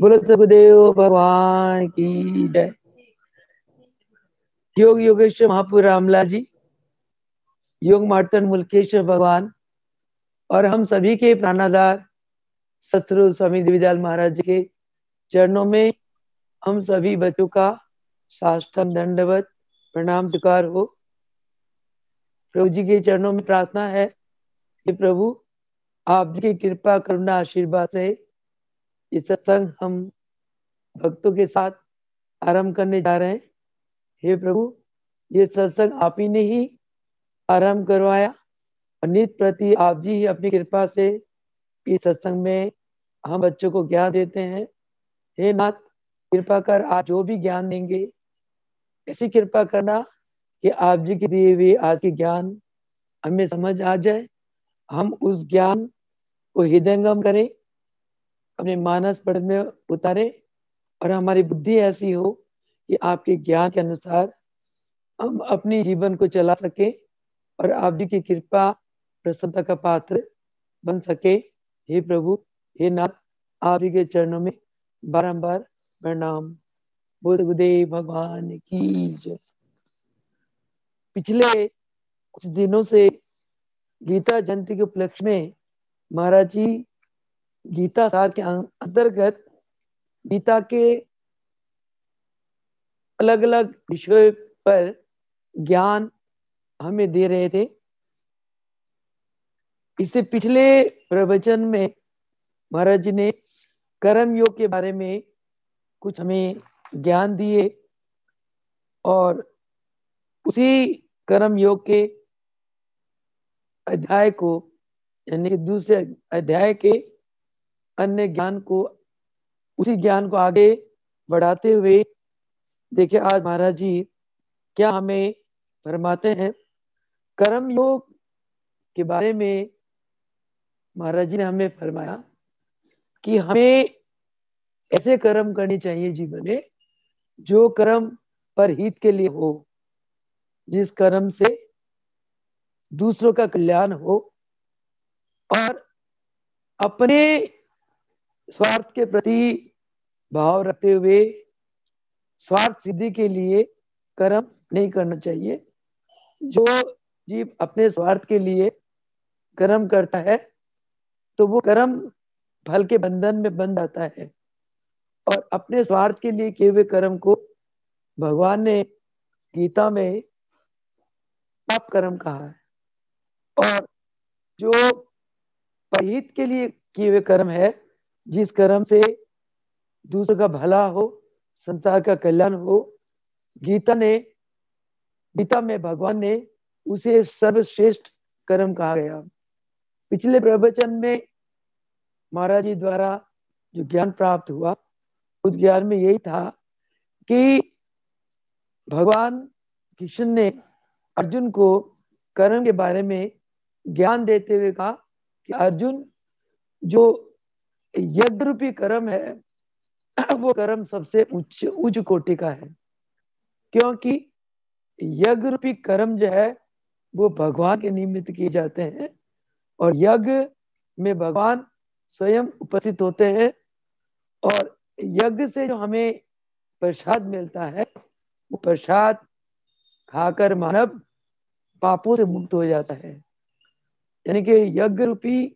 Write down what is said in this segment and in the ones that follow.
बोलो सुखदेव भगवान की जय। योग योगेश्वर महापुर रामलाल जी, योग मार्तन मुल्केश्वर भगवान और हम सभी के प्राणाधार सतगुरु स्वामी देवीदास महाराज जी के चरणों में हम सभी बच्चों का साष्टांग दंडवत प्रणाम स्वीकार हो। प्रभु जी के चरणों में प्रार्थना है कि प्रभु आप जी की कृपा करुणा आशीर्वाद से ये सत्संग हम भक्तों के साथ आरंभ करने जा रहे हैं। हे प्रभु, ये सत्संग आप ही ने ही आरंभ करवाया और नित प्रति आप जी ही अपनी कृपा से इस सत्संग में हम बच्चों को ज्ञान देते हैं। हे नाथ, कृपा कर आप जो भी ज्ञान देंगे ऐसी कृपा करना कि आप जी के दिए हुए आज के ज्ञान हमें समझ आ जाए, हम उस ज्ञान को हृदयंगम करें, अपने मानस पट में उतारें और हमारी बुद्धि ऐसी हो कि आपके ज्ञान के अनुसार हम अपनी जीवन को चला सके और आप जी की कृपा प्रसन्नता का पात्र बन सके। हे प्रभु, हे नाथ, आप जी के चरणों में बारंबार प्रणाम। बुद्धदेव भगवान की जय। पिछले कुछ दिनों से गीता जयंती के उपलक्ष्य में महाराज जी गीता सार के अंतर्गत गीता के अलग अलग विषयों पर ज्ञान हमें दे रहे थे। इससे पिछले प्रवचन में महाराज जी ने कर्म योग के बारे में कुछ हमें ज्ञान दिए और उसी कर्म योग के अध्याय को यानी कि दूसरे अध्याय के अन्य ज्ञान को, उसी ज्ञान को आगे बढ़ाते हुए देखिए आज महाराज जी क्या हमें फरमाते हैं। कर्म योग के बारे में महाराज जी ने हमें फरमाया कि हमें ऐसे कर्म करने चाहिए जीवन में जो कर्म पर हित के लिए हो, जिस कर्म से दूसरों का कल्याण हो और अपने स्वार्थ के प्रति भाव रखते हुए स्वार्थ सिद्धि के लिए कर्म नहीं करना चाहिए। जो जीव अपने स्वार्थ के लिए कर्म करता है तो वो कर्म फल के बंधन में बंध जाता है और अपने स्वार्थ के लिए किए हुए कर्म को भगवान ने गीता में पाप कर्म कहा है। और जो परहित के लिए किए हुए कर्म है, जिस कर्म से दूसरों का भला हो, संसार का कल्याण हो, गीता में भगवान ने उसे सर्वश्रेष्ठ कर्म कहा गया। पिछले प्रवचन में महाराज जी द्वारा जो ज्ञान प्राप्त हुआ उस ज्ञान में यही था कि भगवान कृष्ण ने अर्जुन को कर्म के बारे में ज्ञान देते हुए कहा कि अर्जुन, जो यज्ञ रूपी कर्म है वो कर्म सबसे उच्च कोटि का है, क्योंकि यज्ञ रूपी कर्म जो है वो भगवान के निमित्त किए जाते हैं और यज्ञ में भगवान स्वयं उपस्थित होते हैं और यज्ञ से जो हमें प्रसाद मिलता है वो प्रसाद खाकर मानव पापों से मुक्त हो जाता है। यानी कि यज्ञ रूपी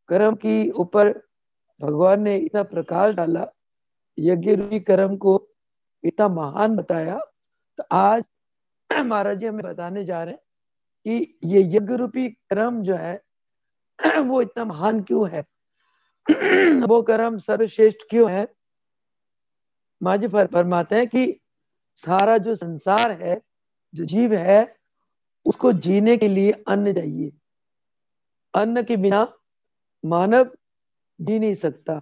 कर्म की ऊपर भगवान ने इतना प्रकाश डाला, यज्ञ रूपी कर्म को इतना महान बताया। तो आज महाराज जी हमें बताने जा रहे हैं कि ये यज्ञ रूपी कर्म जो है वो इतना महान क्यों है, वो कर्म सर्वश्रेष्ठ क्यों है। महाराज जी फरमाते हैं कि सारा जो संसार है, जो जीव है, उसको जीने के लिए अन्न चाहिए। अन्न के बिना मानव जी नहीं सकता।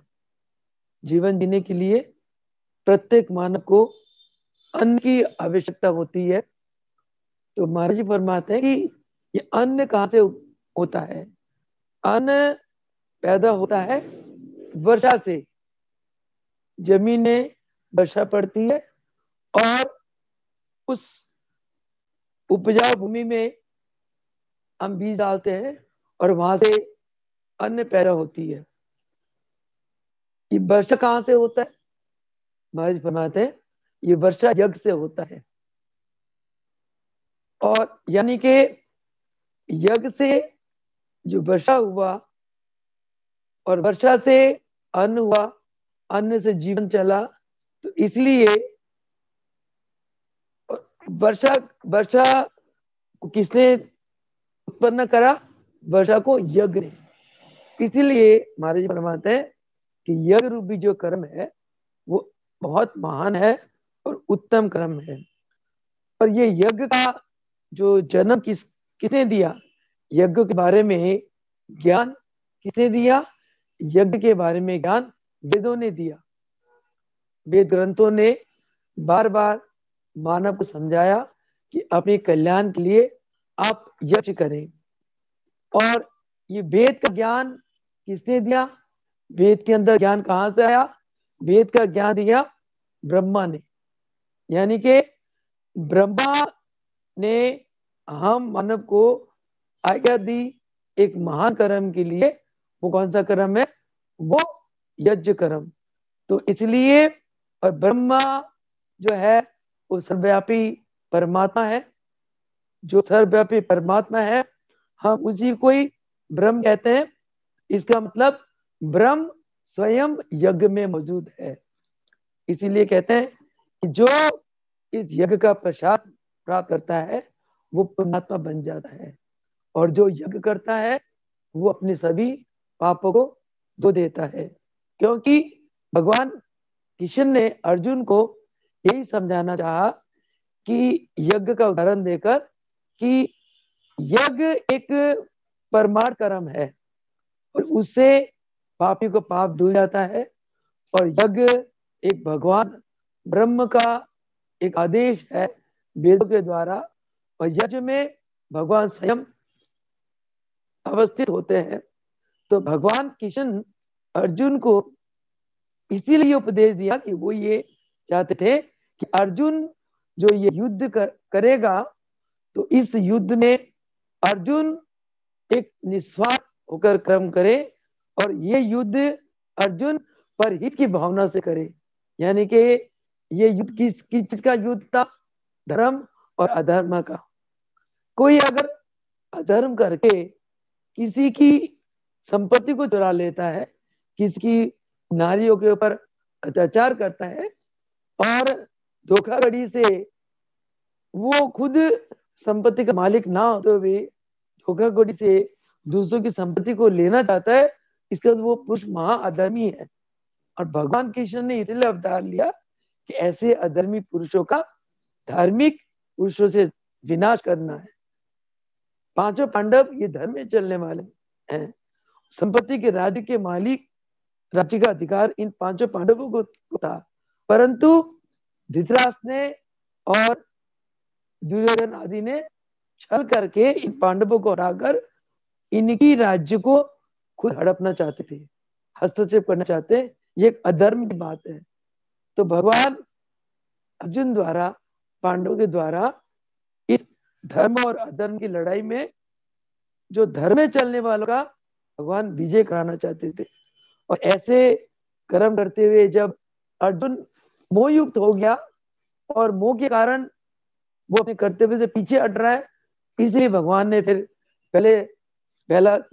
जीवन जीने के लिए प्रत्येक मानव को अन्न की आवश्यकता होती है। तो महाराज जी फरमाते हैं कि ये अन्न कहाँ से होता है। अन्न पैदा होता है वर्षा से। जमीन में वर्षा पड़ती है और उस उपजाऊ भूमि में हम बीज डालते हैं और वहां से अन्न पैदा होती है। ये वर्षा कहाँ से होता है? महाराज फरमाते हैं ये वर्षा यज्ञ से होता है। और यानी कि यज्ञ से जो वर्षा हुआ और वर्षा से अन्न हुआ, अन्न से जीवन चला, तो इसलिए वर्षा वर्षा को किसने उत्पन्न करा? वर्षा को यज्ञ ने। इसीलिए महाराज फरमाते हैं कि यज्ञ रूपी जो कर्म है वो बहुत महान है और उत्तम कर्म है। और ये यज्ञ का जो जन्म किसने दिया? यज्ञ के बारे में ज्ञान किसने दिया? यज्ञ के बारे में ज्ञान वेदों ने दिया। वेद ग्रंथों ने बार बार मानव को समझाया कि अपने कल्याण के लिए आप यज्ञ करें। और ये वेद का ज्ञान किसने दिया? वेद के अंदर ज्ञान कहां से आया? वेद का ज्ञान दिया ब्रह्मा ने। यानी कि ब्रह्मा ने हम मानव को आज्ञा दी एक महान कर्म के लिए। वो कौन सा कर्म है? वो यज्ञ कर्म। तो इसलिए और ब्रह्मा जो है वो सर्वव्यापी परमात्मा है। जो सर्वव्यापी परमात्मा है हम उसी को ही ब्रह्म कहते हैं। इसका मतलब ब्रह्म स्वयं यज्ञ में मौजूद है। इसीलिए कहते हैं कि जो इस यज्ञ का प्रसाद प्राप्त करता है वो परमात्मा बन जाता है। और जो यज्ञ करता है वो अपने सभी पापों को धो देता है। क्योंकि भगवान कृष्ण ने अर्जुन को यही समझाना चाहा कि यज्ञ का उदाहरण देकर कि यज्ञ एक परमार्थ कर्म है और उससे पापी को पाप धुल जाता है। और यज्ञ एक भगवान ब्रह्म का एक आदेश है वेदों के द्वारा। और यज्ञ में भगवान स्वयं अवस्थित होते हैं। तो भगवान कृष्ण अर्जुन को इसीलिए उपदेश दिया कि वो ये चाहते थे कि अर्जुन जो ये युद्ध करेगा तो इस युद्ध में अर्जुन एक निस्वार्थ होकर कर्म करे और ये युद्ध अर्जुन परहित की भावना से करे। यानी कि ये युद्ध किसका युद्ध था? धर्म और अधर्म का। कोई अगर अधर्म करके किसी की संपत्ति को चुरा लेता है, किसकी नारियों के ऊपर अत्याचार करता है और धोखाधड़ी से वो खुद संपत्ति का मालिक ना होते हुए धोखाधड़ी से दूसरों की संपत्ति को लेना चाहता है, इसका वो पुरुष महाअधर्मी है। और भगवान कृष्ण ने इसलिए अवतार लिया कि ऐसे अधर्मी पुरुषों का धार्मिक पुरुषों से विनाश करना है। पांचों पांडव ये धर्म में चलने वाले हैं। संपत्ति के राज्य के मालिक, राज्य का अधिकार इन पांचों पांडवों को था। परंतु धृतराष्ट्र ने और दुर्योधन आदि ने छल करके इन पांडवों को हराकर इनकी राज्य को खुद हड़पना चाहते थे, हस्तक्षेप करना चाहते। ये एक अधर्म की बात है। तो भगवान अर्जुन द्वारा, पांडवों के द्वारा इस धर्म और अधर्म की लड़ाई में जो धर्म में चलने वालों का भगवान विजय कराना चाहते थे। और ऐसे कर्म करते हुए जब अर्जुन मोहयुक्त हो गया और मोह के कारण वो अपने कर्तव्य से पीछे हट रहा है, इसलिए भगवान ने फिर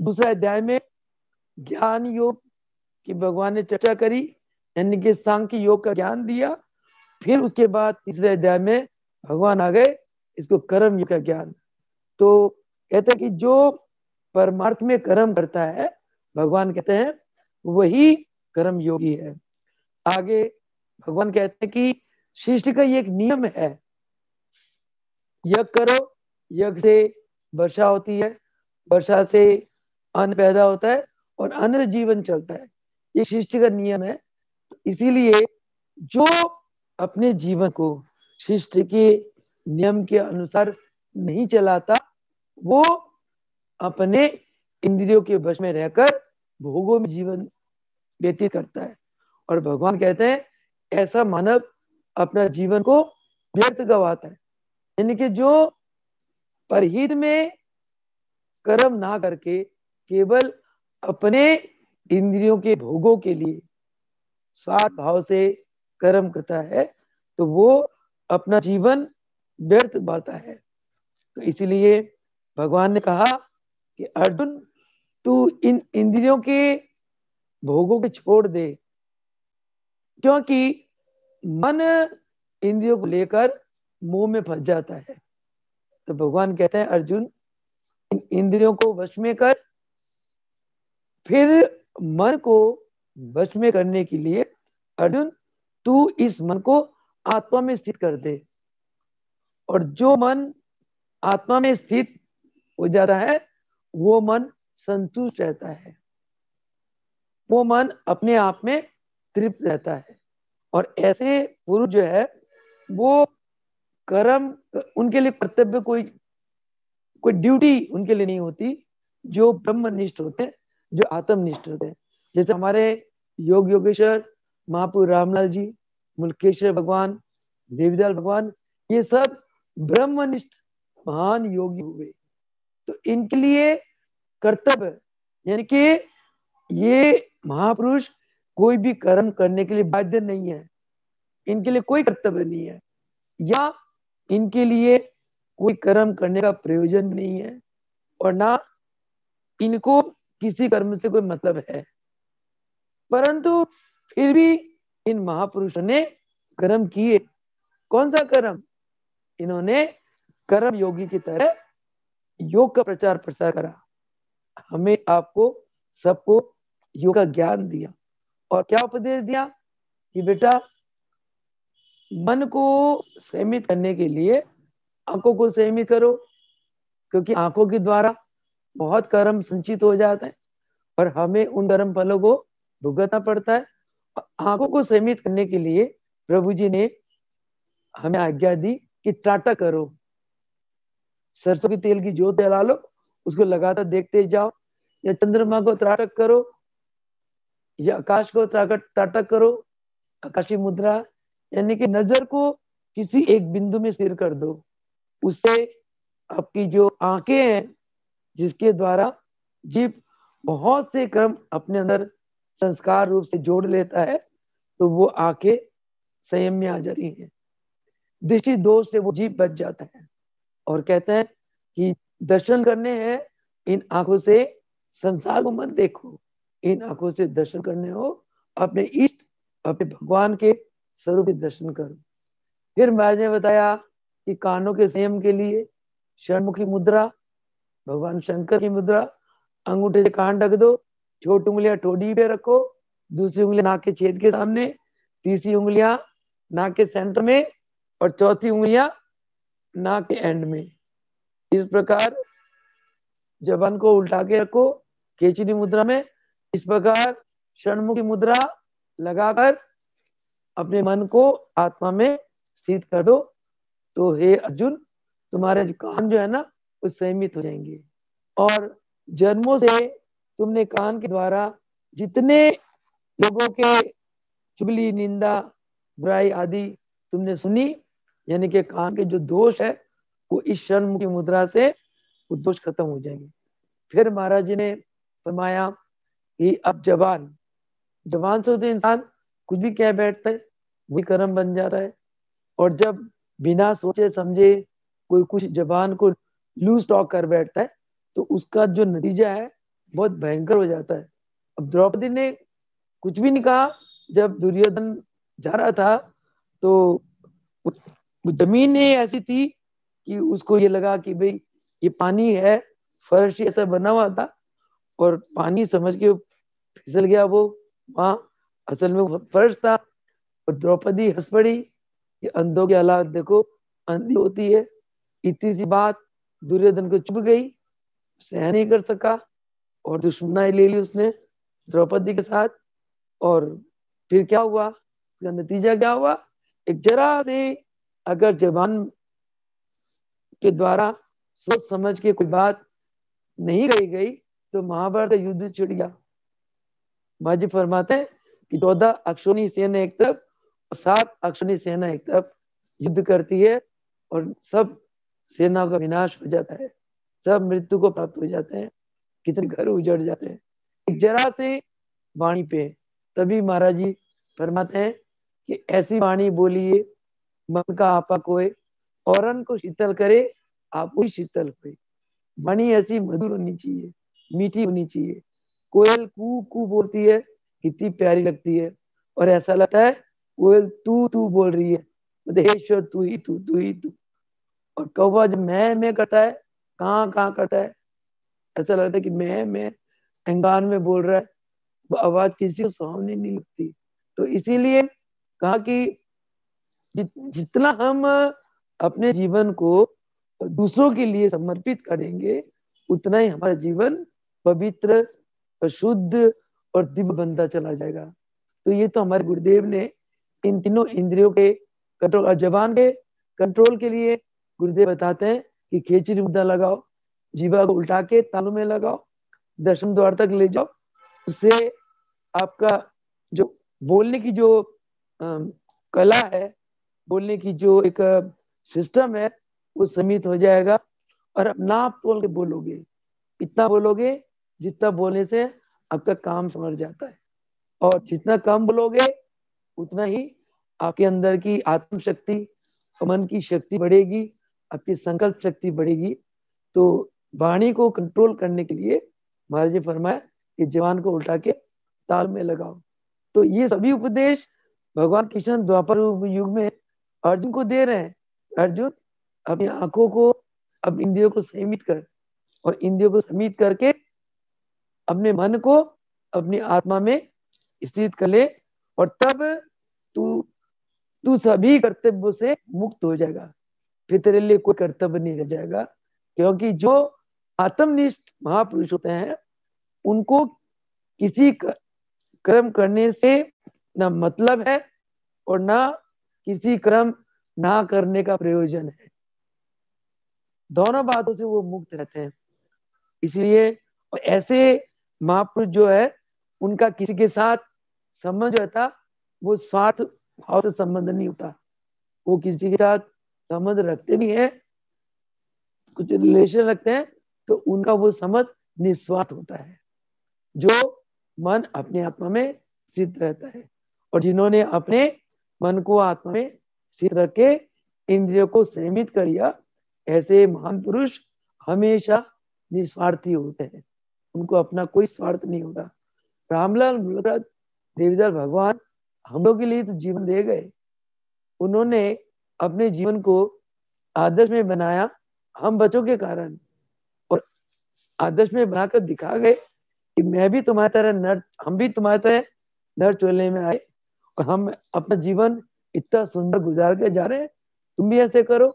दूसरा अध्याय में ज्ञान योग की भगवान ने चर्चा करी, यानी कि सांख्य योग का ज्ञान दिया। फिर उसके बाद तीसरे अध्याय में भगवान आ गए इसको कर्म योग का ज्ञान। तो कहते हैं कि जो परमार्थ में कर्म करता है भगवान कहते हैं वही कर्म योगी है। आगे भगवान कहते हैं कि सृष्टि का ये एक नियम है, यज्ञ करो, यज्ञ से वर्षा होती है, वर्षा से अन्न पैदा होता है और अन्न से जीवन चलता है। ये सृष्टि का नियम है। इसीलिए जो अपने जीवन को सृष्टि के नियम के अनुसार नहीं चलाता वो अपने इंद्रियों के वश में रहकर भोगों में जीवन व्यतीत करता है। और भगवान कहते हैं ऐसा मानव अपना जीवन को व्यर्थ गवाता है। यानी कि जो परहित में कर्म ना करके केवल अपने इंद्रियों के भोगों के लिए स्वार्थ भाव से कर्म करता है तो वो अपना जीवन व्यर्थ पाता है। तो इसीलिए भगवान ने कहा कि अर्जुन, तू इन इंद्रियों के भोगों को छोड़ दे, क्योंकि मन इंद्रियों को लेकर मोह में फंस जाता है। तो भगवान कहते हैं अर्जुन, इन इंद्रियों को वश में कर। फिर मन को वश में करने के लिए अर्जुन, तू इस मन को आत्मा में स्थित कर दे। और जो मन आत्मा में स्थित हो जाता है वो मन संतुष्ट रहता है, वो मन अपने आप में तृप्त रहता है। और ऐसे पुरुष जो है वो कर्म, उनके लिए कर्तव्य कोई कोई ड्यूटी उनके लिए नहीं होती, जो ब्रह्मनिष्ठ होते हैं, जो आत्मनिष्ठ होते हैं। जैसे हमारे योग योगेश्वर महापुरुष रामलाल जी, मुल्केश्वर भगवान, देवीदास भगवान, ये सब ब्रह्मनिष्ठ महान योगी हुए। तो इनके लिए कर्तव्य, यानी कि ये महापुरुष कोई भी कर्म करने के लिए बाध्य नहीं है, इनके लिए कोई कर्तव्य नहीं है, या इनके लिए कोई कर्म करने का प्रयोजन नहीं है, और ना इनको किसी कर्म से कोई मतलब है। परंतु फिर भी इन महापुरुषों ने कर्म किए। कौन सा कर्म? इन्होंने कर्म योगी की तरह योग का प्रचार प्रसार करा, हमें आपको सबको योग का ज्ञान दिया। और क्या उपदेश दिया कि बेटा, मन को संयमित करने के लिए आंखों को संयमित करो, क्योंकि आंखों के द्वारा बहुत कर्म संचित हो जाता है और हमें उन कर्म फलों को भुगतना पड़ता है। आंखों को संयमित करने के लिए प्रभु जी ने हमें आज्ञा दी कि त्राटक करो, सरसों के तेल की ज्योत जला लो, उसको लगातार देखते जाओ, या चंद्रमा को त्राटक करो, या आकाश को त्राटक करो, आकाशीय मुद्रा, यानी कि नजर को किसी एक बिंदु में स्थिर कर दो। उससे आपकी जो आंखें हैं, जिसके द्वारा जीव बहुत से कर्म अपने अंदर संस्कार रूप से जोड़ लेता है, तो वो आंखें संयम में आ जाती हैं, दृष्टि दोष से वो जीव बच जाता है। और कहते हैं कि दर्शन करने हैं इन आंखों से, संसार को मत देखो, इन आंखों से दर्शन करने हो अपने इष्ट, अपने भगवान के स्वरूप के दर्शन करो। फिर महाराज ने बताया कि कानों के संयम के लिए षणमुखी मुद्रा, भगवान शंकर की मुद्रा, अंगूठे से कान ढक दो, छोटी उंगलियां ठोड़ी पे रखो, दूसरी उंगलियां नाक के छेद के सामने, तीसरी उंगलियां नाक के सेंटर में, और चौथी उंगलियां नाक के एंड में। इस प्रकार जबान को उल्टा के रखो केचरी मुद्रा में। इस प्रकार षणमुखी मुद्रा लगाकर अपने मन को आत्मा में स्थित कर दो। तो हे अर्जुन, तुम्हारे कान जो है ना वो संयमित हो जाएंगे। और जन्मों से तुमने कान के द्वारा जितने लोगों के चुगली, निंदा, बुराई आदि तुमने सुनी, यानी कि कान के जो दोष है वो इस षणमुखी मुद्रा से वो दोष खत्म हो जाएंगे। फिर महाराज जी ने फरमाया कि अब जबान से तो इंसान कुछ भी कह बैठता है, वही कर्म बन जाता है। और जब बिना सोचे समझे कोई कुछ जबान को लूज टॉक कर बैठता है, तो उसका जो नतीजा है बहुत भयंकर हो जाता है। अब द्रौपदी ने कुछ भी नहीं कहा, जब दुर्योधन जा रहा था तो जमीन ऐसी थी कि उसको ये लगा कि भाई ये पानी है, फर्श ऐसा बना हुआ था, और पानी समझ के फिसल गया वो वहां, असल में वो फर्श था। और द्रौपदी हंस पड़ी कि अंधों की हालत देखो, अंधी होती है। इतनी सी बात दुर्योधन को चुभ गई, सहन नहीं कर सका, और दुश्मनाई ले ली उसने द्रौपदी के साथ। और फिर क्या हुआ, इसका नतीजा क्या हुआ? एक जरा से अगर जबान के द्वारा सोच समझ के कोई बात नहीं कही गई तो महाभारत युद्ध छिड़ गया। माजी फरमाते हैं कि 14 अक्षोणी सेना एक तरफ और 7 अक्षोणी सेना एक तरफ युद्ध करती है, और सब सेना का विनाश हो जाता है, सब मृत्यु को प्राप्त हो जाते हैं, कितने घर उजड़ जाते हैं एक जरा से वाणी पे। तभी महाराज जी फरमाते हैं कि ऐसी वाणी बोलिए मन का आपा कोय, औरन को शीतल करे आप ही शीतल हुए। वाणी ऐसी मधुर होनी चाहिए, मीठी होनी चाहिए। कोयल कू कू बोलती है, कितनी प्यारी लगती है, और ऐसा लगता है कोयल तू तू बोल रही है, मधेश्वर तू ही तू, तू ही तू। और कौवा जब मैं करता है, कहाँ कहाँ करता है, ऐसा लगता है कि मैं अंगान में बोल रहा है, वो आवाज किसी को सुहावनी नहीं लगती। तो इसीलिए कहा कि जितना हम अपने जीवन को दूसरों के लिए समर्पित करेंगे, उतना ही हमारा जीवन पवित्र और शुद्ध और दिव्य बनता चला जाएगा। तो ये तो हमारे गुरुदेव ने इन तीनों इंद्रियों के कंट्रोल, और जबान के कंट्रोल के लिए गुरुदेव बताते हैं कि खेचरी मुद्रा लगाओ, जीवा को उल्टा के तालू में लगाओ, दशम द्वार तक ले जाओ। उससे आपका जो बोलने की जो कला है, बोलने की जो एक सिस्टम है, वो सीमित हो जाएगा। और नाप तोल के बोलोगे, इतना बोलोगे जितना बोलने से आपका काम समझ जाता है, और जितना कम बोलोगे उतना ही आपके अंदर की आत्म शक्ति, मन की शक्ति बढ़ेगी, आपकी संकल्प शक्ति बढ़ेगी। तो वाणी को कंट्रोल करने के लिए महाराज जी फरमाया कि जवान को उल्टा के ताल में लगाओ। तो ये सभी उपदेश भगवान कृष्ण द्वापर युग में अर्जुन को दे रहे हैं। अर्जुन, अपनी आंखों को, अब इंद्रियों को सीमित कर, और इंद्रियों को सीमित करके अपने मन को अपनी आत्मा में स्थित कर ले, और तब तू तू सभी कर्तव्यों से मुक्त हो जाएगा। फिर तेरे लिए कोई कर्तव्य नहीं रह जाएगा, क्योंकि जो आत्मनिष्ठ महापुरुष होते हैं उनको किसी कर्म करने से ना मतलब है, और ना किसी कर्म ना करने का प्रयोजन है। दोनों बातों से वो मुक्त रहते हैं। इसलिए ऐसे महापुरुष जो है, उनका किसी के साथ संबंध रहता, वो स्वार्थ भाव से संबंध नहीं होता। वो किसी के साथ संबंध रखते भी हैं, कुछ रिलेशन रखते हैं, तो उनका वो संबंध निस्वार्थ होता है, जो मन अपने आत्मा में स्थित रहता है। और जिन्होंने अपने मन को आत्मा में स्थित रख के इंद्रियों को सीमित कर लिया, ऐसे महान पुरुष हमेशा निस्वार्थी होते हैं, उनको अपना कोई स्वार्थ नहीं होता। रामलाल मुलराज देवीदास भगवान हम लोग के लिए तो जीवन दे गए, उन्होंने अपने जीवन को आदर्श में बनाया हम बच्चों के कारण, और आदर्श में बनाकर दिखा गए कि मैं भी तुम्हारी तरह नर, हम भी तुम्हारी तरह नर चोले में आए, और हम अपना जीवन इतना सुंदर गुजार के जा रहे हैं। तुम भी ऐसे करो,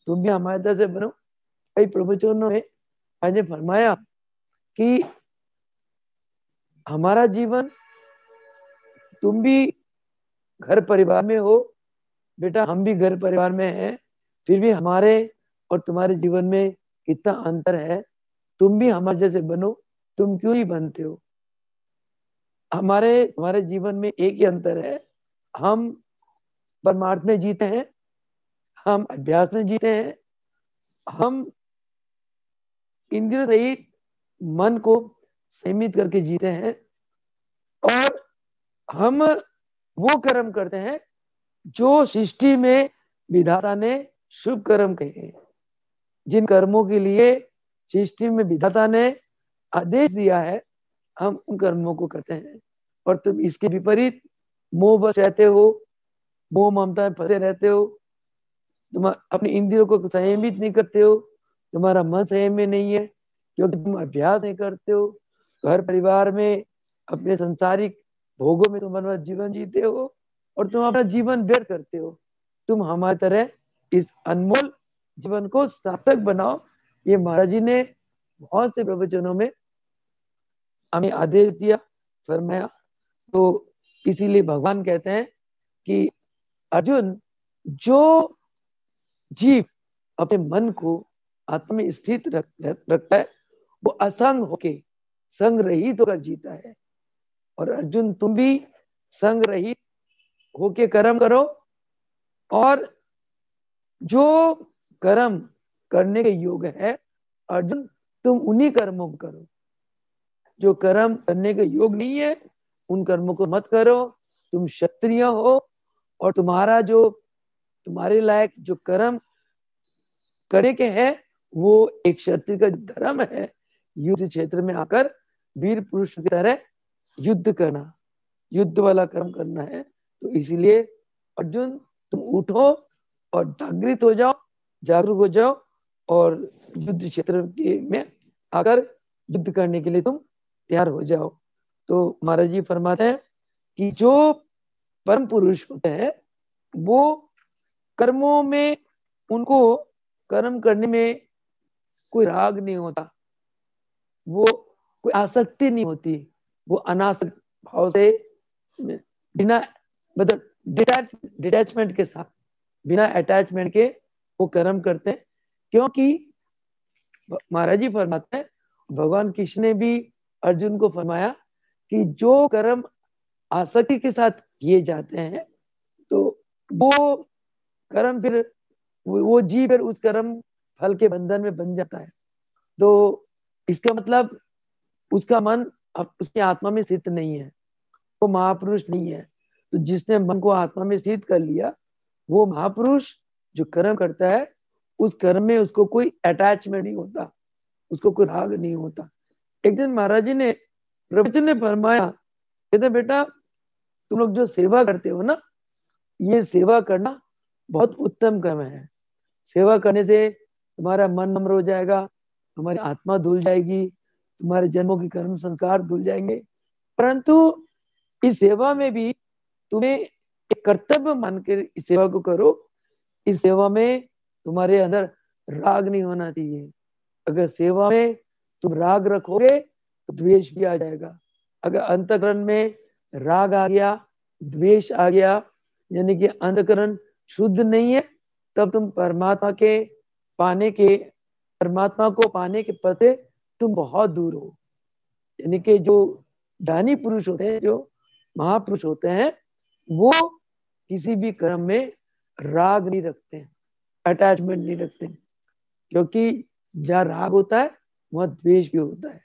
तुम भी हमारे तरह से बनो। कई प्रवचनों में मैंने फरमाया कि हमारा जीवन, तुम भी घर परिवार में हो बेटा, हम भी घर परिवार में हैं, फिर भी हमारे और तुम्हारे जीवन में कितना अंतर है। तुम भी हमारे जैसे बनो, तुम क्यों ही बनते हो। हमारे जीवन में एक ही अंतर है, हम परमार्थ में जीते हैं, हम अभ्यास में जीते हैं, हम इंद्रिय रहित मन को सीमित करके जीते हैं, और हम वो कर्म करते हैं जो सृष्टि में विधाता ने शुभ कर्म कहे। जिन कर्मों के लिए सृष्टि में विधाता ने आदेश दिया है, हम उन कर्मों को करते हैं। और तुम इसके विपरीत मोह बस रहते हो, मोह ममता में फंसे रहते हो, तुम अपने इंद्रियों को संयमित नहीं करते हो, तुम्हारा मन संयम में नहीं है, क्योंकि तुम अभ्यास नहीं करते हो। घर परिवार में अपने सांसारिक भोगों में तुम अपना जीवन जीते हो, और तुम अपना जीवन व्यर्थ करते हो। तुम हमारी तरह इस अनमोल जीवन को सार्थक बनाओ। ये महाराज जी ने बहुत से प्रवचनों में हमें आदेश दिया, फरमाया। तो इसीलिए भगवान कहते हैं कि अर्जुन, जो जीव अपने मन को आत्मा में स्थित रखता है, वो असंग होके, संग रहित होकर जीता है। और अर्जुन, तुम भी संग रहित होके कर्म करो, और जो कर्म करने के योग है अर्जुन, तुम उन्हीं कर्मों को करो। जो कर्म करने के योग नहीं है, उन कर्मों को मत करो। तुम क्षत्रिय हो, और तुम्हारा जो तुम्हारे लायक जो कर्म करे के है वो एक क्षत्रिय का धर्म है, युद्ध क्षेत्र में आकर वीर पुरुष की तरह युद्ध करना, युद्ध वाला कर्म करना है। तो इसीलिए अर्जुन तुम उठो और जागृत हो जाओ, जागरूक हो जाओ और युद्ध क्षेत्र में आकर युद्ध करने के लिए तुम तैयार हो जाओ। तो महाराज जी फरमाते हैं कि जो परम पुरुष होते हैं वो कर्मों में, उनको कर्म करने में कोई राग नहीं होता, वो कोई आसक्ति नहीं होती, वो अनासक्त भाव से बिना मतलब डिटैचमेंट के साथ, बिना अटैचमेंट के वो कर्म करते हैं। क्योंकि महाराज जी फरमाते हैं, भगवान कृष्ण ने भी अर्जुन को फरमाया कि जो कर्म आसक्ति के साथ किए जाते हैं तो वो कर्म फिर वो जीव फिर उस कर्म फल के बंधन में बन जाता है। तो इसका मतलब उसका मन उसकी आत्मा में स्थित नहीं है, वो महापुरुष नहीं है। तो जिसने मन को आत्मा में स्थित कर लिया वो महापुरुष जो कर्म करता है उस कर्म में उसको कोई अटैचमेंट नहीं होता, उसको कोई राग नहीं होता। एक दिन महाराज जी ने प्रवचन ने फरमाया, कहते बेटा तुम लोग जो सेवा करते हो ना, ये सेवा करना बहुत उत्तम कर्म है। सेवा करने से तुम्हारा मन नम्र हो जाएगा, तुम्हारी आत्मा धुल जाएगी, तुम्हारे जन्मों के कर्म संस्कार धुल जाएंगे। परंतु इस सेवा में भी तुम्हें एक कर्तव्य मानकर इस सेवा को करो। इस सेवा में तुम्हारे अंदर राग नहीं होना चाहिए। अगर सेवा में तुम राग रखोगे तो द्वेष भी आ जाएगा। अगर अंतःकरण में राग आ गया, द्वेष आ गया, यानी कि अंतःकरण शुद्ध नहीं है, तब तुम परमात्मा को पाने के पद से तुम बहुत दूर हो। यानी कि जो दानी पुरुष होते हैं, जो महापुरुष होते हैं, वो किसी भी कर्म में राग नहीं रखते हैं, अटैचमेंट नहीं रखते हैं। क्योंकि जहाँ राग होता है वहाँ द्वेष भी होता है,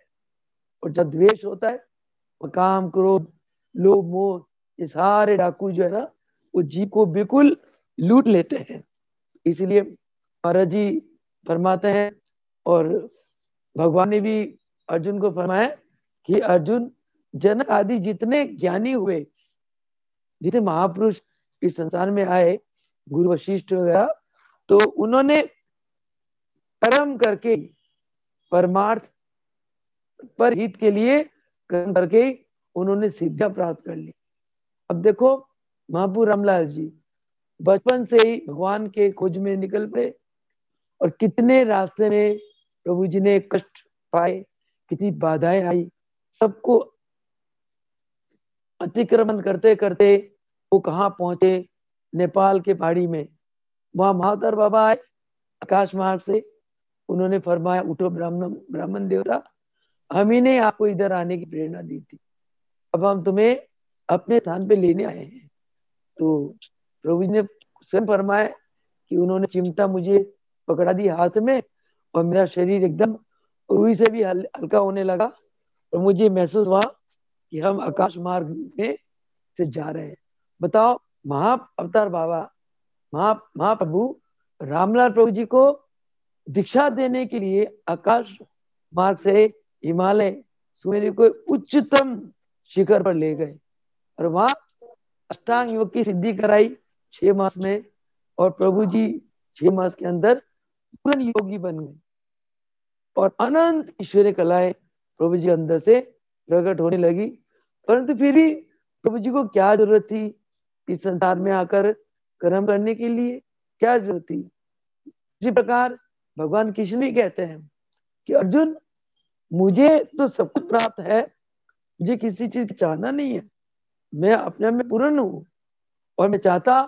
और जहाँ द्वेष होता है वहाँ काम, क्रोध, लोभ, मोह, ये सारे डाकू जो है ना वो जीव को बिल्कुल लूट लेते हैं। इसीलिए महाराज जी फरमाते हैं, और भगवान ने भी अर्जुन को फरमाया कि अर्जुन, जनक आदि जितने ज्ञानी हुए, जितने महापुरुष इस संसार में आए, गुरु वशिष्ठ वगैरह, तो उन्होंने कर्म करके परमार्थ पर हित के लिए कर्म करके उन्होंने सिद्धियां प्राप्त कर ली। अब देखो महापुर रामलाल जी बचपन से ही भगवान के खोज में निकल पड़े, और कितने रास्ते में प्रभु जी ने कष्ट पाए, कितनी बाधाएं आई, सबको अतिक्रमण करते करते वो कहाँ पहुंचे, नेपाल के पहाड़ी में। वहां महातर बाबा आए आकाश मार्ग से, उन्होंने फरमाया उठो ब्राह्मण देवता, हम ही ने आपको इधर आने की प्रेरणा दी थी, अब हम तुम्हें अपने स्थान पे लेने आए हैं। तो प्रभु जी ने स्वयं फरमाया कि उन्होंने चिमटा मुझे पकड़ा दी हाथ में, और मेरा शरीर एकदम रुई से भी हल्का होने लगा, और मुझे महसूस हुआ कि हम आकाश मार्ग में से जा रहे हैं। बताओ, महा अवतार बाबा, महाप्रभु रामलाल प्रभु जी को दीक्षा देने के लिए आकाश मार्ग से हिमालय सुमेरु को उच्चतम शिखर पर ले गए, और वहां अष्टांग योग की सिद्धि कराई 6 मास में, और प्रभु जी 6 मास के अंदर पूर्ण योगी बन गए, और अनंत ईश्वरीय कलाएं प्रभु जी अंदर से प्रकट होने लगी। परंतु फिर भी प्रभु जी को क्या जरूरत थी इस संसार में आकर कर्म करने के लिए, क्या जरूरत थी। इसी प्रकार भगवान कृष्ण भी कहते हैं कि अर्जुन, मुझे तो सब कुछ प्राप्त है, मुझे किसी चीज की चाहना नहीं है, मैं अपने आप में पूर्ण हूं, और मैं चाहता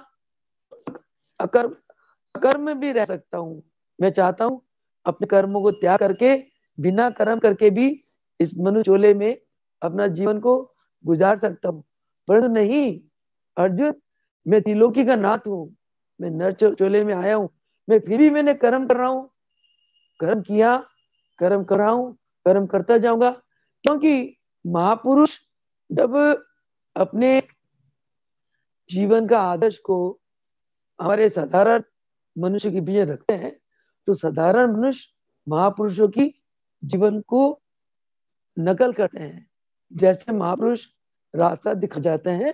अकर्म में भी रह सकता हूँ। मैं चाहता हूँ अपने कर्मों को त्याग करके, बिना कर्म करके भी इस मनुष्य चोले में अपना जीवन को गुजार सकता हूँ। परंतु नहीं अर्जुन, मैं त्रिलोकी का नाथ हूँ, मैं नर चोले में आया हूँ, मैं फिर भी मैंने कर्म कर रहा हूँ, कर्म किया, कर्म कर रहा हूँ, कर्म करता जाऊंगा। क्योंकि महापुरुष जब अपने जीवन का आदर्श को हमारे साधारण मनुष्य के पीछे रखते हैं, तो साधारण मनुष्य महापुरुषों की जीवन को नकल करते हैं। जैसे महापुरुष रास्ता दिखा जाते हैं,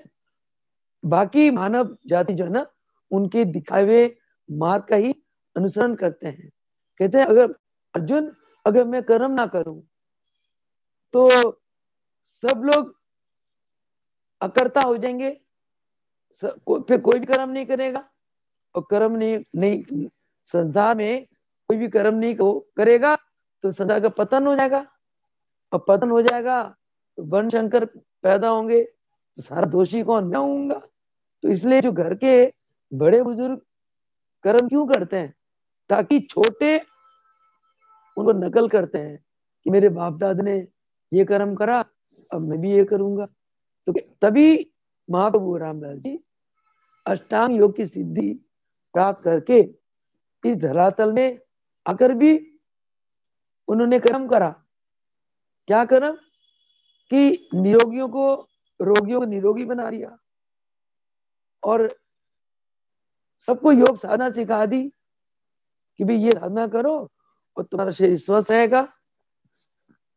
बाकी मानव जाति जो है ना, उनके दिखाए हुए मार्ग का ही अनुसरण करते हैं। कहते हैं अगर अर्जुन, अगर मैं कर्म ना करूं तो सब लोग अकर्ता हो जाएंगे, फिर कोई भी कर्म नहीं करेगा, और कर्म नहीं संसार में कोई भी कर्म नहीं करेगा तो संसार का पतन हो जाएगा, और पतन हो जाएगा तो वर्ण शंकर पैदा होंगे, तो सारा दोषी कौन? मैं होऊंगा। तो इसलिए जो घर के बड़े बुजुर्ग कर्म क्यों करते हैं? ताकि छोटे उनको नकल करते हैं कि मेरे बाप दादा ने ये कर्म करा, अब मैं भी ये करूंगा। तो तभी महाप्रभु रामदास जी अष्टांग योग की सिद्धि प्राप्त करके इस धरातल में आकर भी उन्होंने कर्म करा। क्या कर्म? कि रोगियों को निरोगी बना दिया, और सबको योग साधना सिखा दी कि भाई ये साधना करो और तुम्हारा शरीर स्वस्थ रहेगा।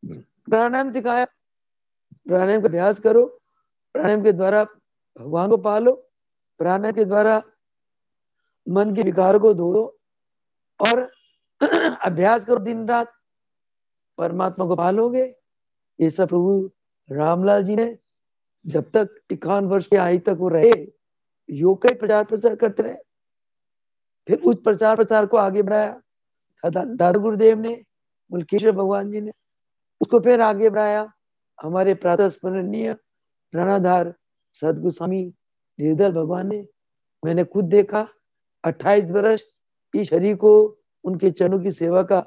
प्राणायाम सिखाया, प्राणायाम का अभ्यास करो, प्राणायाम के द्वारा भगवान को पालो, प्राणायाम के द्वारा मन के विकार को धो दो, और अभ्यास करो दिन रात, परमात्मा को पालोगे। ये सब प्रभु रामलाल जी ने जब तक 51 वर्ष की आयु तक वो रहे, योग का प्रचार प्रसार करते रहे। फिर उस प्रचार प्रसार को आगे बढ़ाया दादा गुरुदेव ने, मुल्केश्वर भगवान जी ने, उसको फिर आगे बढ़ाया हमारे प्रातः स्मरणीय प्राणाधार सदगुरु स्वामी देवदत्त भगवान ने। मैंने खुद देखा 28 वर्ष इस शरीर को उनके चरणों की सेवा का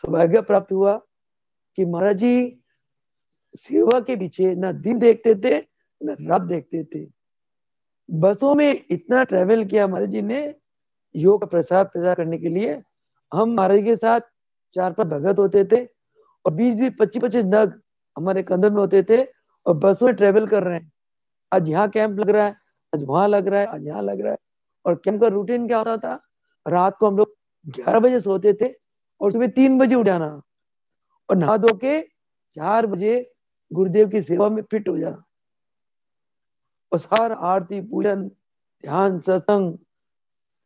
सौभाग्य प्राप्त हुआ कि महाराज जी सेवा के पीछे न दिन देखते थे न रात देखते थे। बसों में इतना ट्रेवल किया महाराज जी ने योग का प्रसार करने के लिए। हम महाराज के साथ 4-5 भगत होते थे, और 20-20, 25-25 नग हमारे कंधे में होते थे, और बसों में ट्रेवल कर रहे हैं। आज यहाँ कैंप लग रहा है, आज वहां लग रहा है, आज यहाँ लग रहा है। और कैंप का रूटीन क्या होता था? रात को हम लोग 11 बजे सोते थे और सुबह 3 बजे उठ जाना, और नहा धो के 4 बजे गुरुदेव की सेवा में फिट हो जाना, और सारा आरती पूजन ध्यान सत्संग,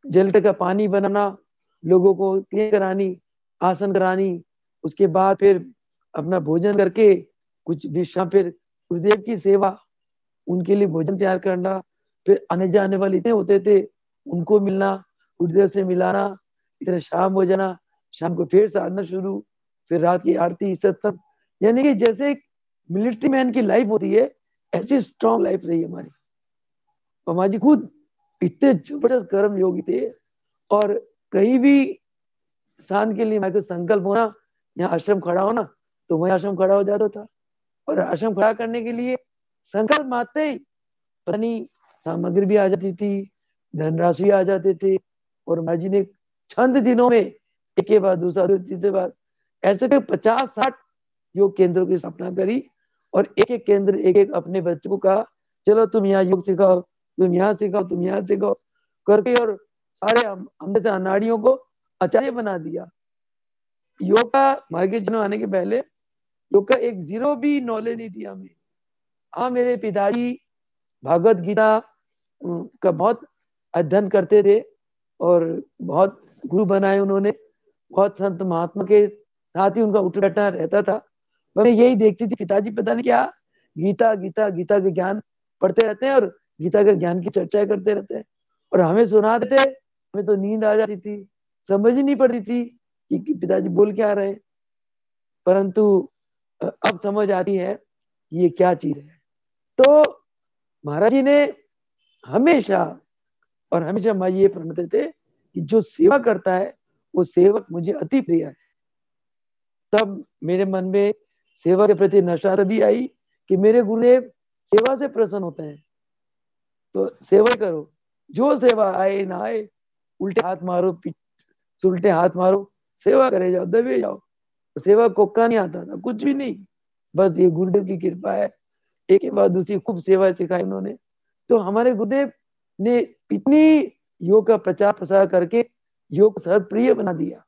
जल का पानी बनाना, लोगों को क्लीन करानी, आसन करानी, उसके बाद फिर अपना भोजन करके कुछ विश्राम, फिर गुरुदेव की सेवा, उनके लिए भोजन तैयार करना, फिर आने जाने वाले इतने होते थे उनको मिलना, गुरुदेव से मिलाना, इधर शाम हो जाना, शाम को फिर साधना शुरू, फिर रात की आरती सत्संग। यानी कि जैसे एक मिलिट्री मैन की लाइफ होती है, ऐसी स्ट्रॉन्ग लाइफ रही हमारी। पमा जी खुद इतने जबरदस्त कर्म योगी थे, और कहीं भी स्थान के लिए मैं संकल्प होना, यहाँ आश्रम खड़ा हो ना, तो वही आश्रम खड़ा हो जाता था। और आश्रम खड़ा करने के लिए संकल्प मारते ही पता नहीं सामग्री भी आ जाती थी, धनराशि आ जाते थे, और माँ जी ने चंद दिनों में एक के बाद दूसरा तीसरे बाद ऐसे 50-60 योग केंद्रों की स्थापना करी, और एक एक केंद्र एक एक अपने बच्चों को कहा चलो तुम यहाँ योग सिखाओ, तुम यहाँ सिखाओ, तुम यहाँ सिखाओ करके, और सारे हमने से अनाड़ियों को आचार्य बना दिया। योग का मार्ग जन्म आने के पहले योग का एक जीरो भी नॉलेज नहीं थी हमें। हाँ, मेरे पिताजी भागवत गीता का बहुत अध्ययन करते थे, और बहुत गुरु बनाए उन्होंने, बहुत संत महात्मा के साथ ही उनका उठ बैठना रहता था। मैं यही देखती थी, पिताजी पता नहीं क्या गीता गीता गीता के ज्ञान पढ़ते रहते हैं, और गीता के ज्ञान की चर्चाएं करते रहते हैं, और हमें सुनाते थे। हमें तो नींद आ जाती थी, समझ ही नहीं पड़ती थी कि पिताजी बोल क्या रहे। परंतु अब समझ आती है कि ये क्या चीज है। तो महाराज जी ने हमेशा और हमेशा मैं ये प्रणते थे कि जो सेवा करता है वो सेवक मुझे अति प्रिय है। तब मेरे मन में सेवा के प्रति नशा भी आई कि मेरे गुरुदेव सेवा से प्रसन्न होते हैं, तो सेवा करो, जो सेवा आए ना आए, उल्टे हाथ मारो, उल्टे हाथ मारो, सेवा करे जाओ, दबे जाओ। तो सेवा कोक्का नहीं आता था, कुछ भी नहीं, बस ये गुरुदेव की कृपा है। एक के बाद दूसरी खूब सेवा सिखाई उन्होंने। तो हमारे गुरुदेव ने इतनी योग का प्रचार प्रसार करके योग को सर्वप्रिय बना दिया।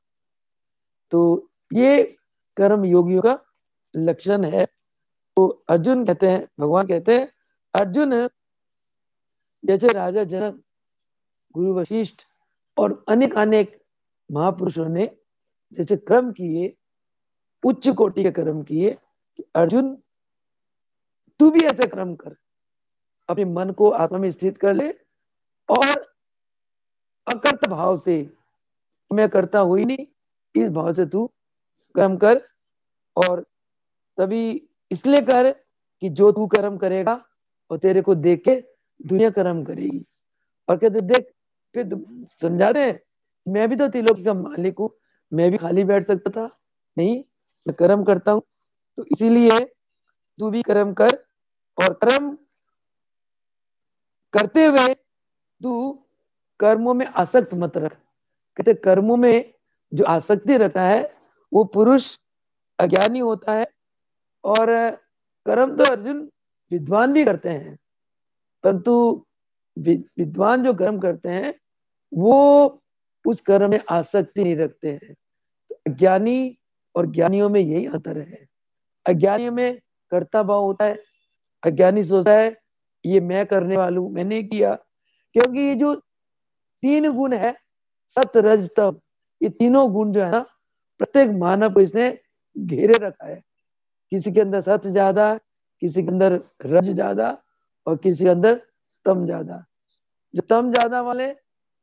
तो ये कर्म योगियों का लक्षण है। तो अर्जुन कहते हैं, भगवान कहते हैं, अर्जुन जैसे राजा जनक, गुरु वशिष्ठ और अनेक अनेक महापुरुषों ने जैसे कर्म किए, उच्च कोटि के कर्म किए, अर्जुन तू भी ऐसे कर्म कर, अपने मन को आत्मा में स्थित कर ले और अकर्त भाव से, मैं करता हुई नहीं, इस भाव से तू कर्म कर। और तभी इसलिए कर कि जो तू कर्म करेगा और तेरे को देख के दुनिया कर्म करेगी। और कहते देख, फिर समझाते हैं, मैं भी तो त्रिलोकी का मालिक हूँ, मैं भी खाली बैठ सकता था, नहीं, मैं कर्म करता हूँ। तो इसीलिए तू भी कर्म कर, और कर्म करते हुए तू कर्मों में आसक्त मत रख। कहते कर्मों में जो आसक्ति रखता है वो पुरुष अज्ञानी होता है। और कर्म तो अर्जुन विद्वान भी करते हैं, परंतु विद्वान जो कर्म करते हैं वो उस कर्म में आसक्ति नहीं रखते हैं। तो अज्ञानी और ज्ञानियों में यही अंतर है। अज्ञानियों में कर्ता भाव होता है। अज्ञानी सोचता है ये मैं करने वाला हूं, मैंने किया। क्योंकि ये जो तीन गुण है, सत रज तम, ये तीनों गुण जो है ना, प्रत्येक मानव को इसने घेरे रखा है। किसी के अंदर सत ज्यादा, किसी के अंदर रज ज्यादा, और किसी के अंदर तम ज्यादा। जो तम ज्यादा वाले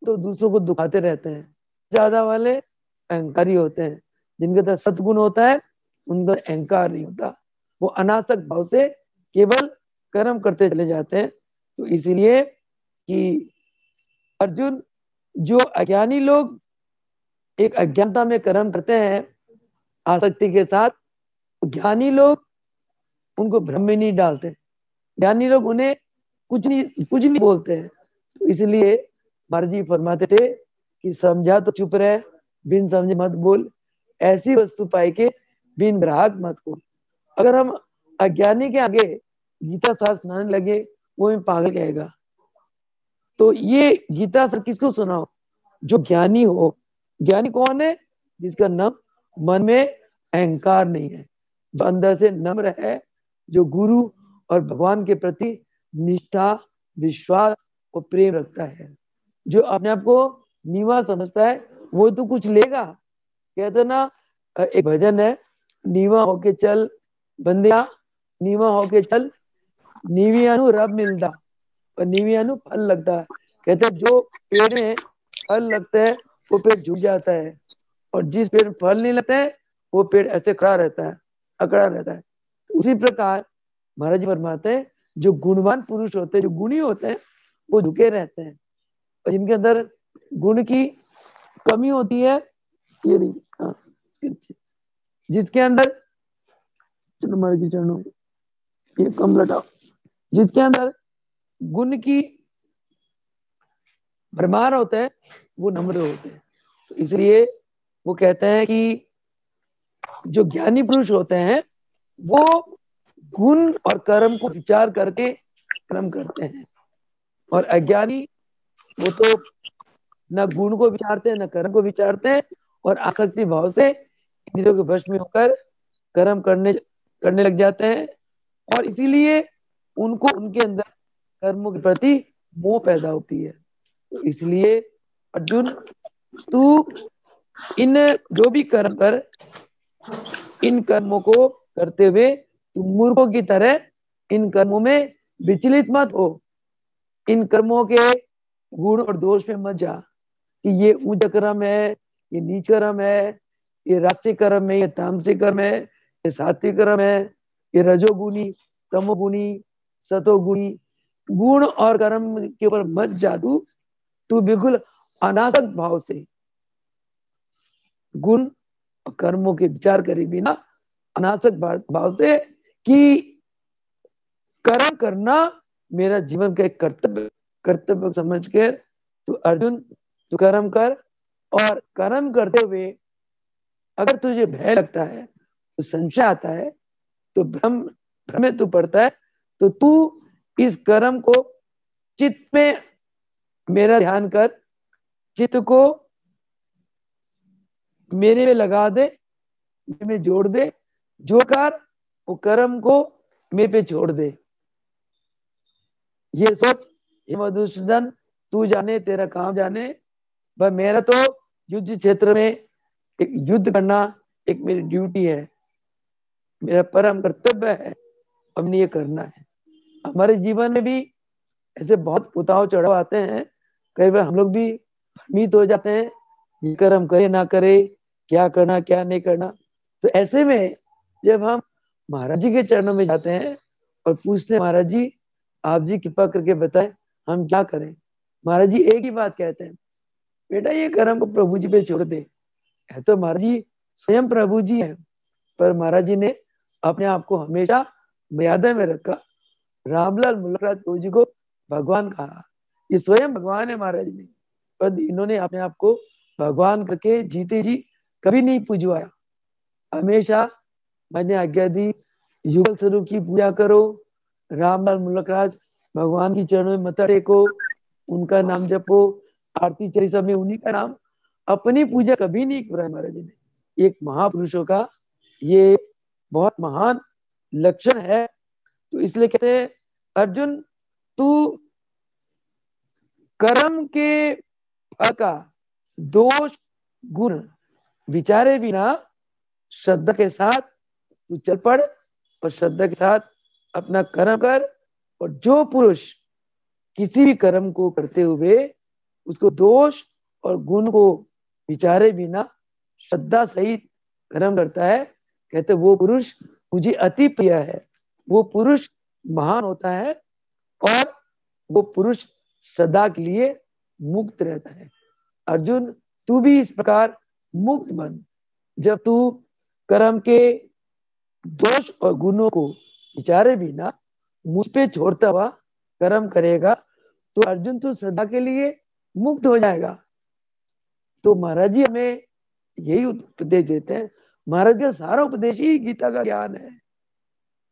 तो दूसरों को दुखाते रहते हैं, ज्यादा वाले अहंकारी होते हैं। जिनके अंदर सतगुण होता है उनका अहंकार नहीं होता, वो अनासक्त भाव से केवल कर्म करते चले जाते हैं। तो इसीलिए कि अर्जुन, जो अज्ञानी लोग एक अज्ञानता में कर्म करते हैं आसक्ति के साथ, ज्ञानी लोग उनको भ्रम में नहीं डालते, ज्ञानी लोग उन्हें कुछ नहीं बोलते हैं। तो इसलिए महाराज जी फरमाते थे कि समझा तो चुप रहे, बिन समझे मत बोल, ऐसी वस्तु पाई के बिन ग्राहक मत हो। अगर हम अज्ञानी के आगे गीता शास्त्र सुनाने लगे, वो हमें पागल कहेगा। तो ये गीता सर किसको सुनाओ? जो ज्ञानी हो। ज्ञानी कौन है? जिसका मन में अहंकार नहीं है, जो अंदर से नम्र है, जो गुरु और भगवान के प्रति निष्ठा, विश्वास और प्रेम रखता है। जो अपने आप को नीवा समझता है वो तो कुछ लेगा। कहते ना, एक भजन है, नीवा होके चल बंदिया, नीवा होके चल, नीविया नु रब मिलता और नीविया नु फल लगता। कहते जो पेड़ में फल लगता है वो पेड़ झुक जाता है, और जिस पेड़ में फल नहीं लगता है वो पेड़ ऐसे खड़ा रहता है, अकड़ा रहता है। तो उसी प्रकार महाराज जी फरमाते हैं, जो गुणवान पुरुष होते हैं, जो गुणी होते हैं, वो झुके रहते हैं। और जिनके अंदर गुण की कमी होती है, ये नहीं, हाँ, जिसके अंदर, चलो महाराज जी चरणों, ये कम लटाओ, जिसके अंदर गुण की भरमार होते हैं वो नम्र होते हैं। तो इसलिए वो कहते हैं कि जो ज्ञानी पुरुष होते हैं वो गुण और कर्म को विचार करके कर्म करते हैं, और अज्ञानी वो तो न गुण को विचारते हैं न कर्म को विचारते हैं, और आसक्ति भाव से इंद्रियों के वश में होकर कर्म करने करने लग जाते हैं। और इसीलिए उनको उनके अंदर कर्मों के प्रति मोह पैदा होती है। तो इसलिए अर्जुन, तू इन जो भी कर्म कर, इन कर्मों को करते हुए तू मूर्खों की तरह इन कर्मों में विचलित मत हो। इन कर्मों के गुण और दोष में मत जा कि ये ऊंचा कर्म है, ये नीच कर्म है, ये राजसिक कर्म है, ये तामसिक कर्म है, ये सात्विक कर्म है, ये रजोगुणी, तमोगुणी, सतोगुणी। गुण और कर्म के ऊपर मत जा तू बिल्कुल अनासक्त भाव से गुण और कर्मों के विचार करे बिना अनासक्त भाव से कि कर्म करना मेरा जीवन का एक कर्तव्य समझ के तू अर्जुन, तू कर्म कर। और कर्म करते हुए अगर तुझे भय लगता है, तो संशय आता है, तो भ्रम में तू पड़ता है, तो तू इस कर्म को चित्त में मेरा ध्यान कर, चित्त को मेरे में लगा दे, मेरे में जोड़ दे, जो कर वो कर्म को मेरे पे छोड़ दे। ये सोच हे मधुसूदन, तू जाने तेरा काम जाने, पर मेरा तो युद्ध क्षेत्र में एक युद्ध करना एक मेरी ड्यूटी है, मेरा परम कर्तव्य है, अब मैंने ये करना है। हमारे जीवन में भी ऐसे बहुत उतार चढ़ाव आते हैं, कई बार हम लोग भी भ्रमित हो जाते हैं, ये कर्म करे ना करे, क्या करना क्या नहीं करना। तो ऐसे में जब हम महाराज जी के चरणों में जाते हैं और पूछते हैं महाराज जी आप जी कृपा करके बताएं हम क्या करें, महाराज जी एक ही बात कहते हैं, बेटा ये कर्म को प्रभु जी पे छोड़ दे। है तो महाराज जी स्वयं प्रभु जी है, पर महाराज जी ने अपने आप को हमेशा मर्यादा में रखा। रामलाल मुलकराज प्रभु जी को भगवान कहा, ये स्वयं भगवान है महाराज ने, पर इन्होंने अपने आप को भगवान करके जीते जी कभी नहीं पूजवाया। हमेशा मैंने आज्ञा दी युगल स्वरूप की पूजा करो, रामलाल मुलकराज भगवान की चरणों में मत्था टेको, उनका नाम जपो, आरती चली समय उन्हीं का नाम, अपनी पूजा कभी नहीं कराई महाराज ने। एक महापुरुषों का ये बहुत महान लक्षण है। तो इसलिए कहते हैं अर्जुन तू कर्म के फल का दोष गुण विचारे बिना श्रद्धा के साथ तू चल पड़ और श्रद्धा के साथ अपना कर्म कर। और जो पुरुष किसी भी कर्म को करते हुए उसको दोष और गुण को विचारे बिना श्रद्धा सहित कर्म करता है, कहते वो पुरुष मुझे अति प्रिय है, वो पुरुष महान होता है और वो पुरुष सदा के लिए मुक्त रहता है। अर्जुन तू भी इस प्रकार मुक्त बन, जब तू कर्म के दोष और गुणों को विचारे बिना मुझ पे छोड़ता हुआ कर्म करेगा तो अर्जुन तू सदा के लिए मुक्त हो जाएगा। तो महाराज जी हमें यही उपदेश देते हैं। महाराज का सारा उपदेश ही गीता का ज्ञान है।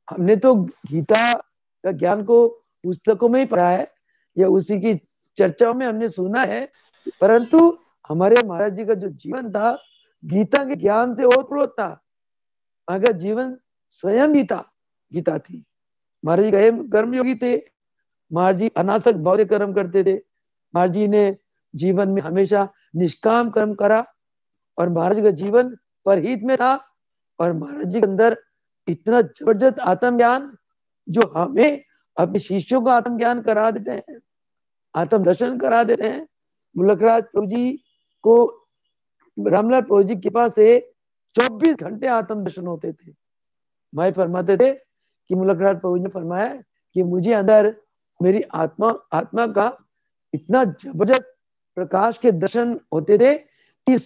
हमने तो गीता का ज्ञान को पुस्तकों में ही पढ़ा है या उसी की चर्चाओं में हमने सुना है, परंतु हमारे महाराज जी का जो जीवन था गीता के ज्ञान से ओतप्रोत था। वहां का जीवन स्वयं गीता थी। महाराज जी कर्मयोगी थे, महाराज जी अनासक भाव से कर्म करते थे, महाराज जी ने जीवन में हमेशा निष्काम कर्म करा और महाराज का जीवन परहित में था। और महाराज जी के अंदर इतना जबरदस्त आत्मज्ञान जो हमें अपने शिष्यों को आत्मज्ञान करा देते हैं, आत्म दर्शन करा देते हैं। मुलकराज प्रभु जी को रामलाल प्रभु जी के पास से 24 घंटे आत्म दर्शन होते थे। मैं फरमाते थे कि मुलकराज प्रभु जी ने फरमाया कि मुझे अंदर मेरी आत्मा का इतना जबरदस्त प्रकाश के दर्शन होते थे कि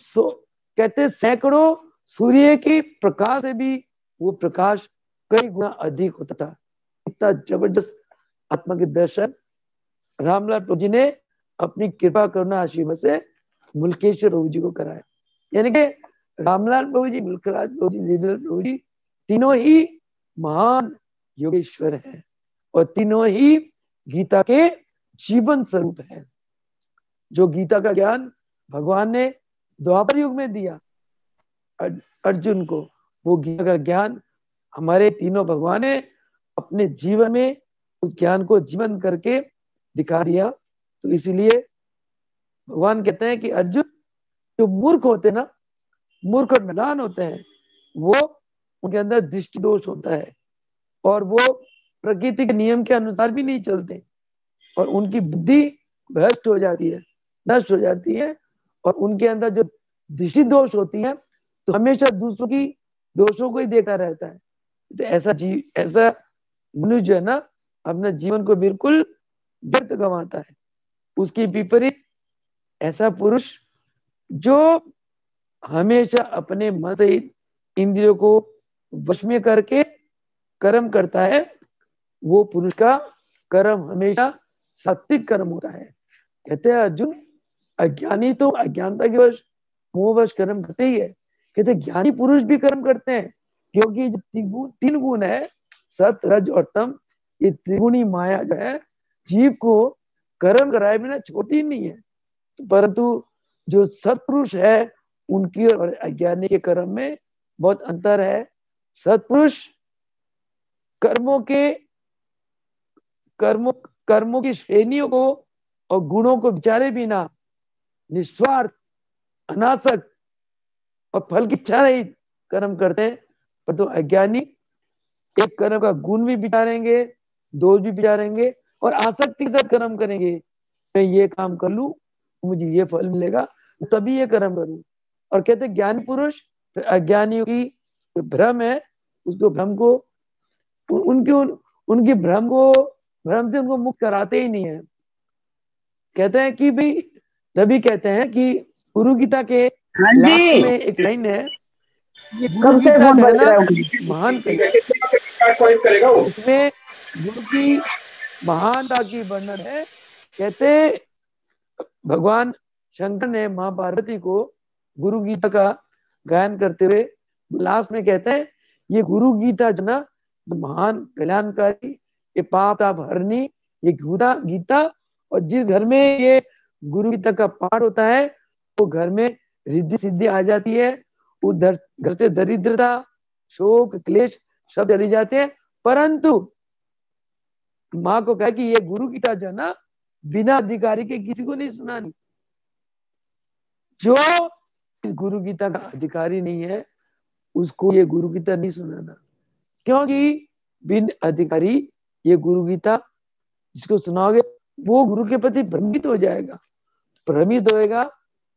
कहते सैकड़ों सूर्य के प्रकाश से भी वो प्रकाश कई गुना अधिक होता था। इतना जबरदस्त आत्मा के दर्शन रामलाल प्रभु जी ने अपनी कृपा करुणा आशीर्वाद से मुल्केश्वर प्रभु जी को कराया। यानी कि रामलाल प्रभु जी, मुल्कराज प्रभु जी, देवीलाल प्रभु जी तीनों ही महान योगेश्वर हैं और तीनों ही गीता के जीवन स्वरूप है। जो गीता का ज्ञान भगवान ने द्वापर युग में दिया अर्जुन को, वो गीता का ज्ञान हमारे तीनों भगवान ने अपने जीवन में उस ज्ञान को जीवन करके दिखा दिया। तो इसीलिए भगवान कहते हैं कि अर्जुन जो मूर्ख होते ना, मूर्ख और नादान होते हैं, वो उनके अंदर दृष्टि दोष होता है और वो प्रकृति के नियम के अनुसार भी नहीं चलते और उनकी बुद्धि भ्रष्ट हो जाती है, नष्ट हो जाती है और उनके अंदर जो दृष्टि दोष होती है तो हमेशा दूसरों की दोषों को ही देखता रहता है। तो ऐसा मनुष्य जो है ना अपने जीवन को बिल्कुल व्यर्थ गंवाता है। उसकी विपरीत ऐसा पुरुष जो हमेशा अपने मन से इंद्रियों को वश में करके कर्म करता है, वो पुरुष का कर्म हमेशा सात्विक कर्म होता है। कहते हैं अर्जुन अज्ञानी तो अज्ञानता के वश मोहवश कर्म करते ही है, कहते ज्ञानी पुरुष भी कर्म करते हैं क्योंकि जो तीन गुण है सत रज और तम, ये त्रिगुणी माया जो है जीव को कर्म कराए बिना छोड़ती नहीं है। परंतु जो सत्पुरुष है उनकी और अज्ञानी के कर्म में बहुत अंतर है। सत्पुरुष कर्मों के कर्मों कर्मों की श्रेणियों को और गुणों को विचारे बिना निस्वार्थ, अनासक्त और फल की इच्छा रहित कर्म करते हैं। पर तो अज्ञानी एक कर्म का गुण भी विचारेंगे, दोष भी विचारेंगे और आसक्ति के साथ कर्म करेंगे। मैं ये काम कर लूं, मुझे ये फल मिलेगा, तभी ये कर्म करूं। और कहते ज्ञानी पुरुष अज्ञानियों की भ्रम है, उसको भ्रम को उनकी भ्रम से उनको मुक्त कराते ही नहीं है। कहते हैं कि भाई, तभी कहते हैं कि गुरु गीता के हाँ लास्ट जी, में एक लाइन है, ये गुरु कब से गीता फोन जो है बज ना रहा है? महान इसमें गुरु की महानता की वर्णन है। कहते भगवान शंकर ने माँ पार्वती को गुरु गीता का गायन करते हुए लास्ट में कहते हैं, ये गुरु गीता जो ना महान कल्याणकारी, ये पाप ताप हरनी, ये गीता। और जिस घर में ये गुरु गीता का पाठ होता है वो घर में रिद्धि सिद्धि आ जाती है, उधर घर से दरिद्रता, शोक, क्लेश सब चली जाते हैं। परंतु माँ को कहा कि ये गुरु गीता जो ना बिना अधिकारी के किसी को नहीं सुनानी। जो इस गुरु गीता का अधिकारी नहीं है उसको ये गुरु गीता नहीं सुनाना, क्योंकि बिन अधिकारी ये गुरु गीता जिसको सुनाओगे वो गुरु के प्रति भ्रमित हो जाएगा। भ्रमित होएगा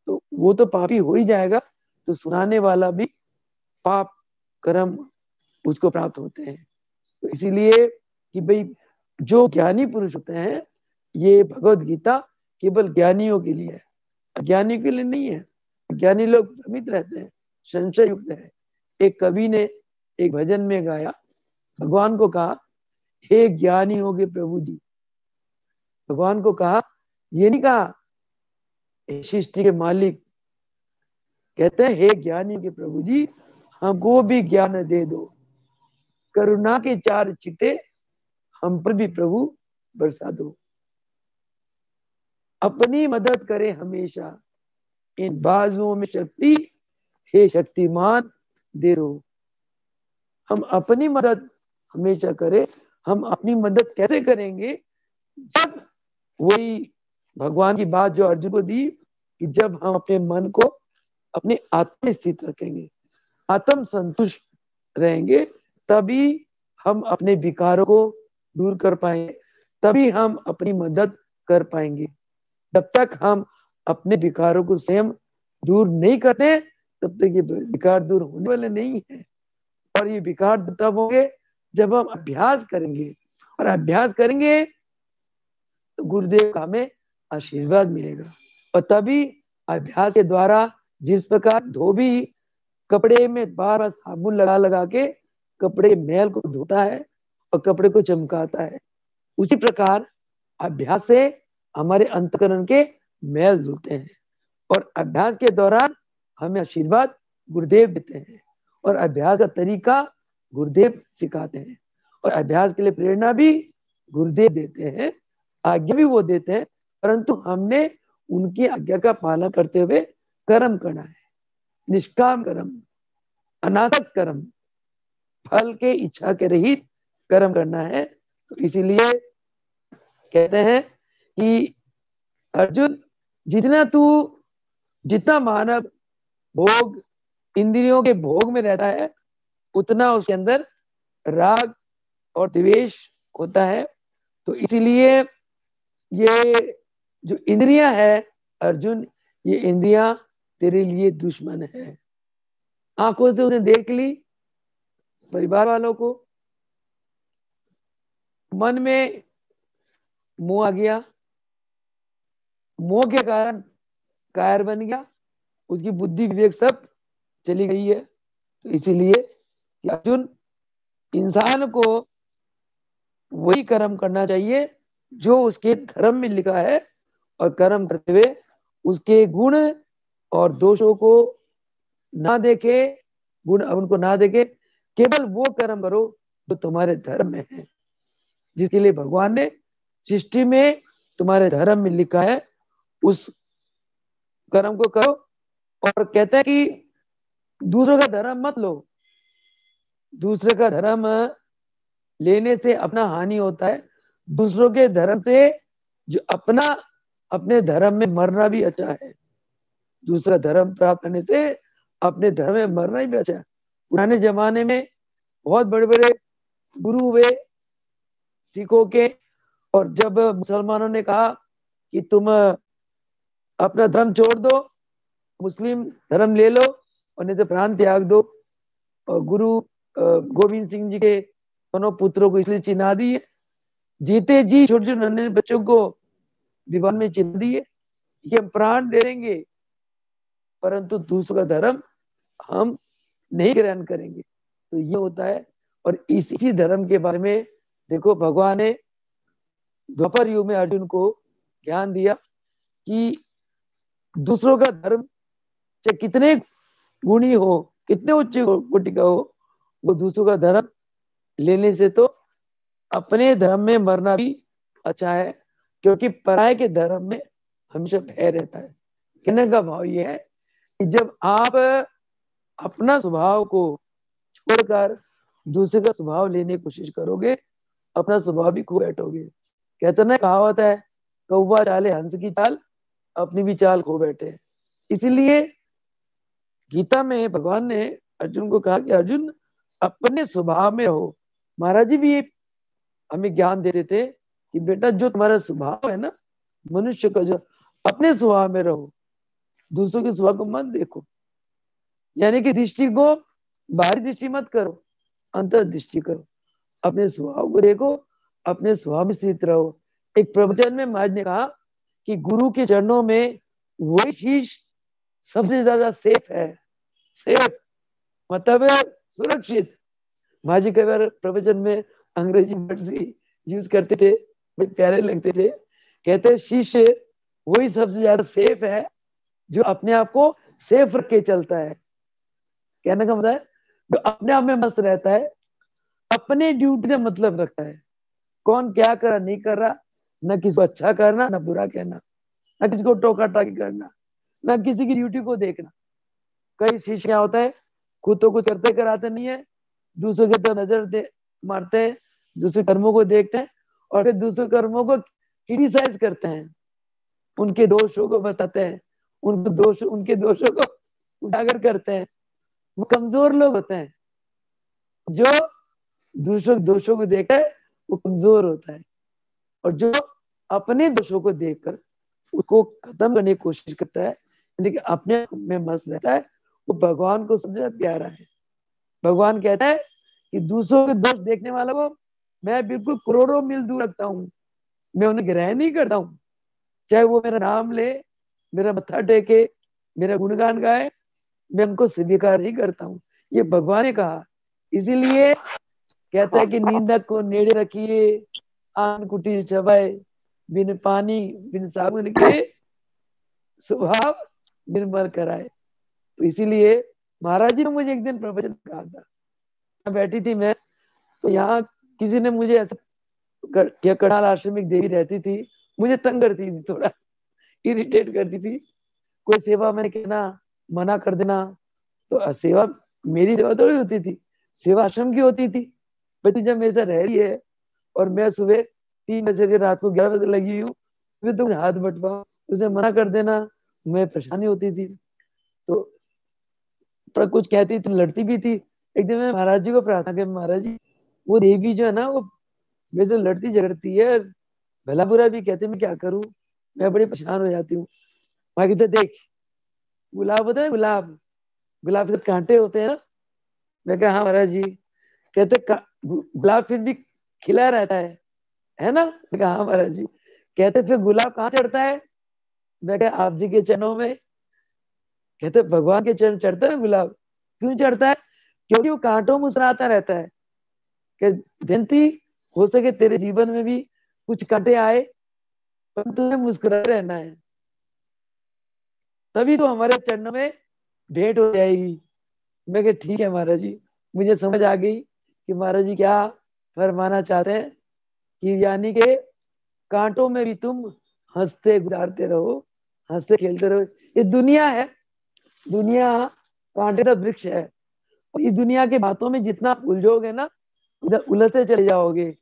तो वो तो पापी हो ही जाएगा, तो सुनाने वाला भी पाप कर्म उसको प्राप्त होते हैं। तो इसीलिए कि भाई जो ज्ञानी पुरुष होते हैं, ये भगवत गीता केवल ज्ञानियों के लिए है, अज्ञानियों के लिए नहीं है। ज्ञानी लोग भ्रमित रहते हैं, संशय युक्त है। एक कवि ने एक भजन में गाया, भगवान को कहा, हे ज्ञानी होगे प्रभु जी। भगवान को कहा, ये नहीं कहा सृष्टि के मालिक। कहते हैं, हे ज्ञानी के प्रभु जी, हमको भी ज्ञान दे दो, करुणा के 4 छिटे हम पर भी प्रभु बरसा दो। अपनी मदद करे हमेशा, इन बाजुओं में शक्ति, हे शक्तिमान दे दो। हम अपनी मदद हमेशा करें। हम अपनी मदद कैसे करेंगे? जब वही भगवान की बात जो अर्जुन को दी कि जब हम अपने मन को अपने आत्म में स्थित रखेंगे, आत्म संतुष्ट रहेंगे, तभी हम अपने विकारों को दूर कर पाएंगे, तभी हम अपनी मदद कर पाएंगे। जब तक हम अपने विकारों को स्वयं दूर नहीं करते तब तक ये विकार दूर होने वाले नहीं है। और ये विकार तब होंगे जब हम अभ्यास करेंगे, और अभ्यास करेंगे तो गुरुदेव का हमें आशीर्वाद मिलेगा। और तभी अभ्यास के द्वारा जिस प्रकार धोबी कपड़े में बार बार साबुन लगा लगा के कपड़े मैल को धोता है और कपड़े को चमकाता है, उसी प्रकार अभ्यास से हमारे अंतकरण के मैल धुलते हैं। और अभ्यास के दौरान हमें आशीर्वाद गुरुदेव देते हैं, और अभ्यास का तरीका गुरुदेव सिखाते हैं, और अभ्यास के लिए प्रेरणा भी गुरुदेव देते हैं, आज्ञा भी वो देते हैं। परंतु हमने उनकी आज्ञा का पालन करते हुए कर्म करना है, निष्काम कर्म, अनासक्त कर्म, फल के इच्छा के रहित कर्म करना है। तो इसीलिए कहते हैं कि अर्जुन, जितना मानव भोग इंद्रियों के भोग में रहता है उतना उसके अंदर राग और द्वेष होता है। तो इसीलिए ये जो इंद्रियां है अर्जुन, ये इंद्रियां तेरे लिए दुश्मन है। आंखों से उन्हें देख ली, परिवार वालों को, मन में मोह आ गया, मोह के कारण कायर बन गया, उसकी बुद्धि विवेक सब चली गई है। तो इसीलिए अर्जुन, इंसान को वही कर्म करना चाहिए जो उसके धर्म में लिखा है, और कर्म करते हुए उसके गुण और दोषों को ना देखे, गुण उनको ना देखे, केवल वो कर्म करो जो तुम्हारे धर्म में है, जिसके लिए भगवान ने सृष्टि में तुम्हारे धर्म में लिखा है उस कर्म को करो। और कहते हैं कि दूसरों का धर्म मत लो। दूसरे का धर्म लेने से अपना हानि होता है। दूसरों के धर्म से जो अपना अपने धर्म में मरना भी अच्छा है। दूसरा धर्म प्राप्त करने से अपने धर्म में मरना भी अच्छा है। पुराने जमाने में बहुत बड़े बड़े गुरु हुए सिखों के, और जब मुसलमानों ने कहा कि तुम अपना धर्म छोड़ दो, मुस्लिम धर्म ले लो और नहीं तो प्राण त्याग दो, और गुरु गोविंद सिंह जी के दोनों पुत्रों को इसलिए चिन्हा दिए। जीते जी छोटे छोटे नन्हे बच्चों को दीवान में चिन्ह दिए कि हम प्राण दे देंगे परंतु दूसरों का धर्म हम नहीं ग्रहण करेंगे। तो ये होता है। और इसी धर्म के बारे में देखो, भगवान ने द्वापर युग में अर्जुन को ज्ञान दिया कि दूसरों का धर्म चाहे कितने गुणी हो, कितने उच्च कोटि का हो, वो दूसरों का धर्म लेने से तो अपने धर्म में मरना भी अच्छा है, क्योंकि पराये के धर्म में हमेशा भय रहता है। कहने का भाव ये है कि जब आप अपना स्वभाव को छोड़कर दूसरे का स्वभाव लेने की कोशिश करोगे, अपना स्वभाव भी खो बैठोगे। कहते ना, कहावत है, कौवा चाले हंस की चाल, अपनी भी चाल खो बैठे। इसीलिए गीता में भगवान ने अर्जुन को कहा कि अर्जुन अपने स्वभाव में रहो। महाराज जी भी हमें ज्ञान दे रहे थे कि बेटा जो तुम्हारा स्वभाव है ना, मनुष्य का, जो अपने स्वभाव में रहो, दूसरों के स्वभाव को मत देखो। यानी कि दृष्टि को बाहरी दृष्टि मत करो, अंतर दृष्टि करो। अपने स्वभाव को देखो, अपने स्वभाव में स्थित रहो। एक प्रवचन में महाराज ने कहा कि गुरु के चरणों में वही शीश सबसे ज्यादा सेफ है। सेफ मतलब सुरक्षित। महाराज जी कई बार प्रवचन में अंग्रेजी वर्ड यूज करते थे, बड़े प्यारे लगते थे। कहते शिष्य वही सबसे ज्यादा सेफ है जो अपने आप को सेफ रख के चलता है। कहने का मतलब है जो अपने आप में मस्त रहता है, अपने ड्यूटी से मतलब रखता है, कौन क्या कर रहा नहीं कर रहा, न किसी को अच्छा करना न बुरा कहना, न किसी को टोका टाकी करना, न किसी की ड्यूटी को देखना। कई शिष्य क्या होता है, खुद तो कुछ करते कराते नहीं है, दूसरों के तो नजर दे मारते हैं, दूसरे कर्मों को देखते हैं और फिर दूसरे कर्मों को क्रिटिसाइज करते हैं, उनके दोषों को बताते हैं, उनके दोषों को उजागर करते हैं। वो कमजोर लोग होते हैं। जो दूसरों के दोषों को देखता है वो कमजोर होता है, और जो अपने दोषों को देखकर उसको खत्म करने की कोशिश करता है, लेकिन अपने में मस्त रहता है, वो भगवान को सबसे प्यारा है। भगवान कहता है कि दूसरों के दोष देखने वालों को मैं बिल्कुल करोड़ों मील दूर रखता हूँ, मैं उन्हें ग्रहण नहीं करता हूँ। चाहे वो मेरा नाम ले, मेरा मत्था टेके, मेरा गुणगान गाए, मैं उनको स्वीकार नहीं करता हूँ। ये भगवान ने कहा। इसीलिए कहता है कि नींदक को नेड़े रखिए, आन कुटी चबाए, बिन पानी बिन साबुन के स्वभाव निर्मल कराए। तो इसीलिए महाराज जी ने मुझे एक दिन प्रवचन कहा था, बैठी थी मैं, तो यहाँ किसी ने मुझे ऐसा, कड़ाल आश्रम में एक देवी रहती थी, मुझे तंग करती थी, थोड़ा इरिटेट करती थी। कोई सेवा मैंने कहना, मना कर देना, तो सेवा मेरी सेवा थोड़ी होती थी, सेवा आश्रम की होती थी। भाई जब मेरे साथ रह रही है और मैं सुबह 3 बजे के रात को 11 बजे लगी हूँ, फिर तुम हाथ बटवा, उसने मना कर देना, मैं परेशानी होती थी। तो कुछ कहती थी, लड़ती भी थी। एक दिन मैं महाराज जी को प्रार्थना की, महाराज जी वो देवी जो है ना, वो मेरे से लड़ती झगड़ती है, भला बुरा भी कहते, मैं क्या करूं, मैं बड़ी परेशान हो जाती हूँ। वहां कहते देख, गुलाब होता है, गुलाब, गुलाब के कांटे होते हैं ना। मैं कहा हाँ महाराज जी। कहते गुलाब फिर भी खिला रहता है ना। मैं कहा हाँ महाराज जी। कहते फिर गुलाब कहाँ चढ़ता है। मैं कहा आप जी के चरणों में। कहते भगवान के चरण चढ़ता है गुलाब। क्यों चढ़ता है, क्योंकि वो कांटों मुस्कुराता रहता है। कि जयंती हो सके तेरे जीवन में भी कुछ कांटे आए, पर तुम्हें मुस्कुरा रहना है, तभी तो हमारे चरणों में भेंट हो जाएगी। मैं कहा ठीक है महाराज जी। मुझे समझ आ गई कि महाराज जी क्या फरमाना चाहते हैं, कि यानी के कांटों में भी तुम हंसते गुजारते रहो, हंसते खेलते रहो। ये दुनिया है, दुनिया कांटे का वृक्ष है। और इस दुनिया के बातों में जितना आप उलझोगे ना, उधर उलझते चले जाओगे।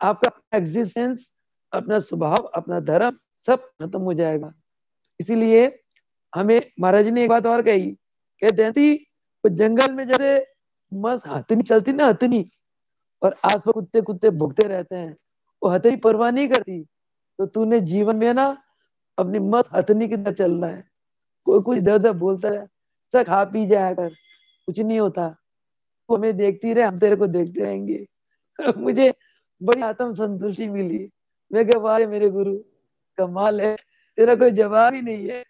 आपका एग्जिस्टेंस, अपना स्वभाव, अपना धर्म सब खत्म हो जाएगा। इसीलिए हमें महाराज ने एक बात और कही, कहते हैं थी वो जंगल में जैसे मस्त हथनी चलती ना, हथनी, और आसपास कुत्ते कुत्ते भुगते रहते हैं, वो हथनी परवाह नहीं करती। तो तूने जीवन में ना अपनी मस्त हथनी की तरह चलना है। कोई कुछ इधर उधर बोलता है, सब खा पी जाया कर, कुछ नहीं होता। तू हमें देखती रहे, हम तेरे को देखते रहेंगे। मुझे बड़ी आत्म संतुष्टि मिली। मैं क्या, वाह मेरे गुरु, कमाल है, तेरा कोई जवाब ही नहीं है।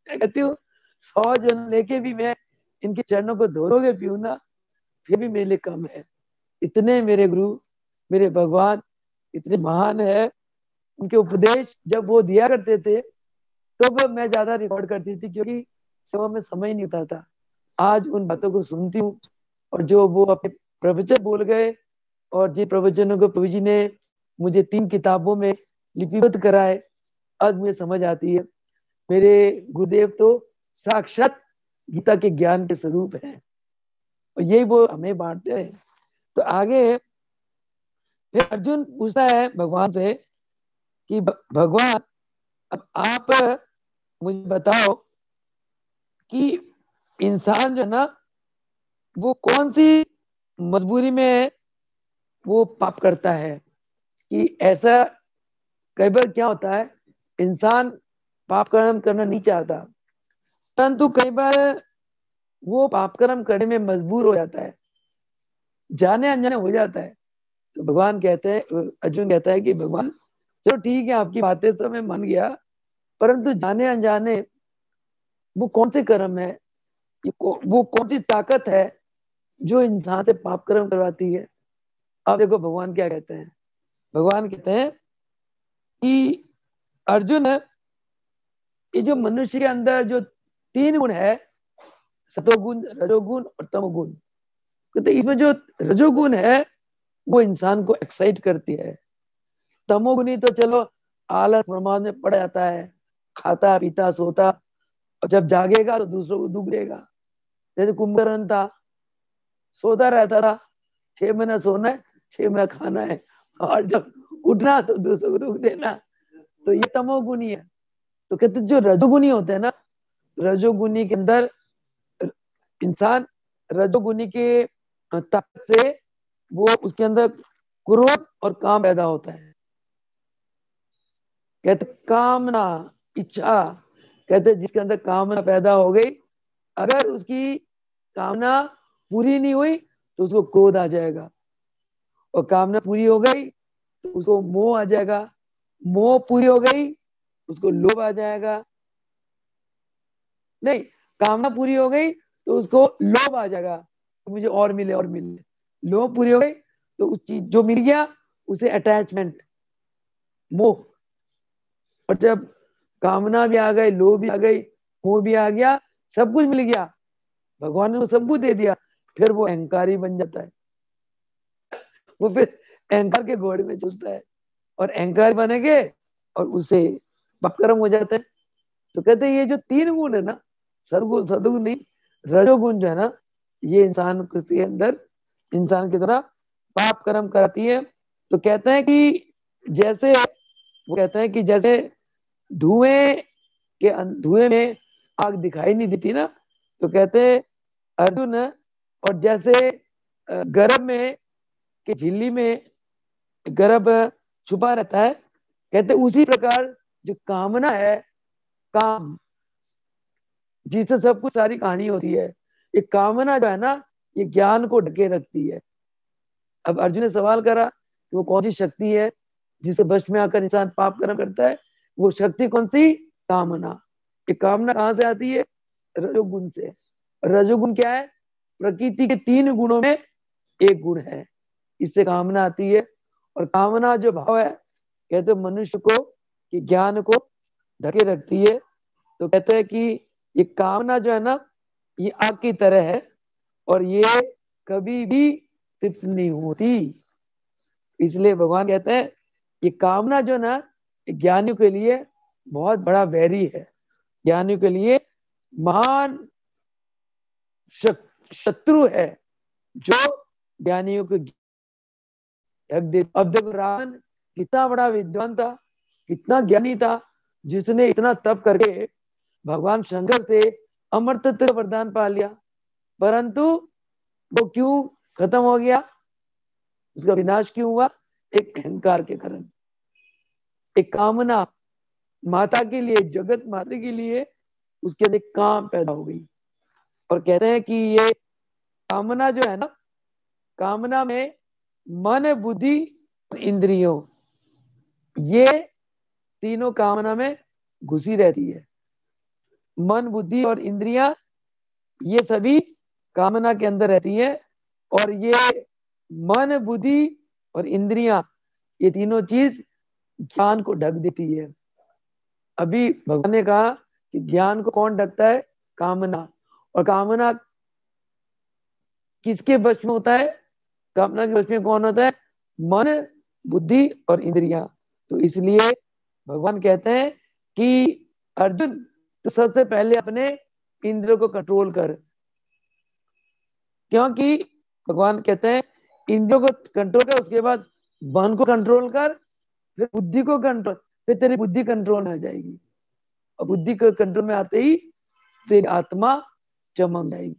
मैं कहती हूँ 100 जन्म लेके भी मैं इनके चरणों को धोलोगे पीऊँ ना, फिर भी मेरे लिए कम है। इतने मेरे गुरु, मेरे भगवान इतने महान है। उनके उपदेश जब वो दिया करते थे तब मैं ज्यादा रिकॉर्ड करती थी, क्योंकि सेवा में समय नहीं होता था। आज उन बातों को सुनती हूँ, और जो वो अपने प्रवचन बोल गए, और जिन प्रवचनों को प्रभु जी ने मुझे 3 किताबों में लिपिबद्ध कराए, आज मुझे समझ आती है। मेरे गुरुदेव तो साक्षात गीता के ज्ञान के स्वरूप है, और यही वो हमें बांटते हैं। तो आगे फिर अर्जुन पूछता है भगवान से कि भगवान, अब आप मुझे बताओ कि इंसान जो है ना, वो कौन सी मजबूरी में वो पाप करता है। कि ऐसा कई बार क्या होता है, इंसान पाप कर्म करना नहीं चाहता, परंतु कई बार वो पाप कर्म करने में मजबूर हो जाता है, जाने अनजाने हो जाता है। तो भगवान कहते हैं, अर्जुन कहता है कि भगवान चलो ठीक है, आपकी बातें तो मैं मान गया, परंतु जाने अनजाने वो कौन से कर्म है, वो कौन सी ताकत है जो इंसान से पाप कर्म करवाती है। अब देखो भगवान क्या कहते हैं। भगवान कहते हैं कि अर्जुन, ये जो मनुष्य के अंदर जो 3 गुण है, सतोगुण, रजोगुण और तमोगुण, कहते इसमें जो रजोगुण है वो इंसान को एक्साइट करती है। तमोगुणी तो चलो आलस प्रमाद में पड़ जाता है, खाता पीता सोता, और जब जागेगा तो दूसरों को दुख देगा। जैसे कुंभकर्ण था, सोता रहता था, 6 महीना सोना है, 6 महीना खाना है, और जब उठना तो दूसरों को दुख देना। तो ये तमोगुणी है। तो कहते जो रजोगुणी होते हैं ना, रजोगुणी के अंदर इंसान, रजोगुणी के ताकत से वो उसके अंदर क्रोध और काम पैदा होता है। कहते कामना, इच्छा, कहते जिसके अंदर कामना पैदा हो गई, अगर उसकी कामना पूरी नहीं हुई तो उसको क्रोध आ जाएगा, और कामना पूरी हो गई तो उसको मोह आ जाएगा, मोह पूरी हो गई उसको लोभ आ जाएगा, नहीं, कामना पूरी हो गई तो उसको लोभ आ जाएगा, तो मुझे और मिले और मिले। लोभ पूरी हो गई तो उस चीज जो मिल गया उसे अटैचमेंट, मोह। और जब कामना भी आ गई, लोभ भी आ गई, मोह भी आ गया, सब कुछ मिल गया, भगवान ने वो सब कुछ दे दिया, फिर वो अहंकारी बन जाता है। वो फिर अहंकार के घोड़े में चलता है, और अहंकार बनेंगे और उसे पापकर्म हो जाता है। तो कहते हैं ये जो 3 गुण है ना, सदगुण, सदगुण नहीं, रजोगुण जो है ना, ये इंसान के अंदर, इंसान की तरह पाप कर्म कराती है। तो कहते हैं कि जैसे, वो कहते हैं कि जैसे धुएं धुएं में आग दिखाई नहीं देती ना, तो कहते हैं अर्जुन, और जैसे गर्भ में कि झिल्ली में गर्भ छुपा रहता है, कहते उसी प्रकार जो कामना है, काम जिससे सब कुछ सारी कहानी होती है, ये कामना जो है ना, ये ज्ञान को ढके रखती है। अब अर्जुन ने सवाल करा कि वो कौन सी शक्ति है जिसे वश में आकर इंसान पाप कर्म करता है। वो शक्ति कौन सी, कामना। ये कामना कहां से आती है, रजोगुण से। रजोगुण क्या है, प्रकृति के 3 गुणों में एक गुण है, इससे कामना आती है। और कामना जो भाव है, कहते मनुष्य को कि ज्ञान को ढके रखती है। तो कहते हैं कि ये कामना जो है ना, ये आग की तरह है, और ये कभी भी तृप्त नहीं होती। इसलिए भगवान कहते हैं ये कामना जो ना, ज्ञानियों के लिए बहुत बड़ा वैरी है, ज्ञानियों के लिए महान शत्रु है, जो ज्ञानियों को ढक दे। अब देखो रावण कितना बड़ा विद्वान था, कितना ज्ञानी था, जिसने इतना तप करके भगवान शंकर से अमरतत्व का वरदान पा लिया, परंतु वो क्यों खत्म हो गया, उसका विनाश क्यों हुआ? एक अहंकार के कारण, एक कामना, माता के लिए, जगत माता के लिए उसके अंदर काम पैदा हो गई। और कहते हैं कि ये कामना जो है ना, कामना में मन, बुद्धि, इंद्रियों, ये तीनों कामना में घुसी रहती है। मन, बुद्धि और इंद्रियां, ये सभी कामना के अंदर रहती है। और ये मन, बुद्धि और इंद्रियां, ये तीनों चीज ज्ञान को ढक देती है। अभी भगवान ने कहा कि ज्ञान को कौन ढकता है? कामना। और कामना किसके वश में होता है? कामना के वश में कौन होता है? मन, बुद्धि और इंद्रियां। तो इसलिए भगवान कहते हैं कि अर्जुन, तो सबसे पहले अपने इंद्रियों को कंट्रोल कर। क्योंकि भगवान कहते हैं इंद्रियों को कंट्रोल कर, उसके बाद मन को कंट्रोल कर, फिर बुद्धि को कंट्रोल, फिर तेरी बुद्धि कंट्रोल में आ जाएगी। और बुद्धि के कंट्रोल में आते ही तेरी आत्मा चमक जाएगी,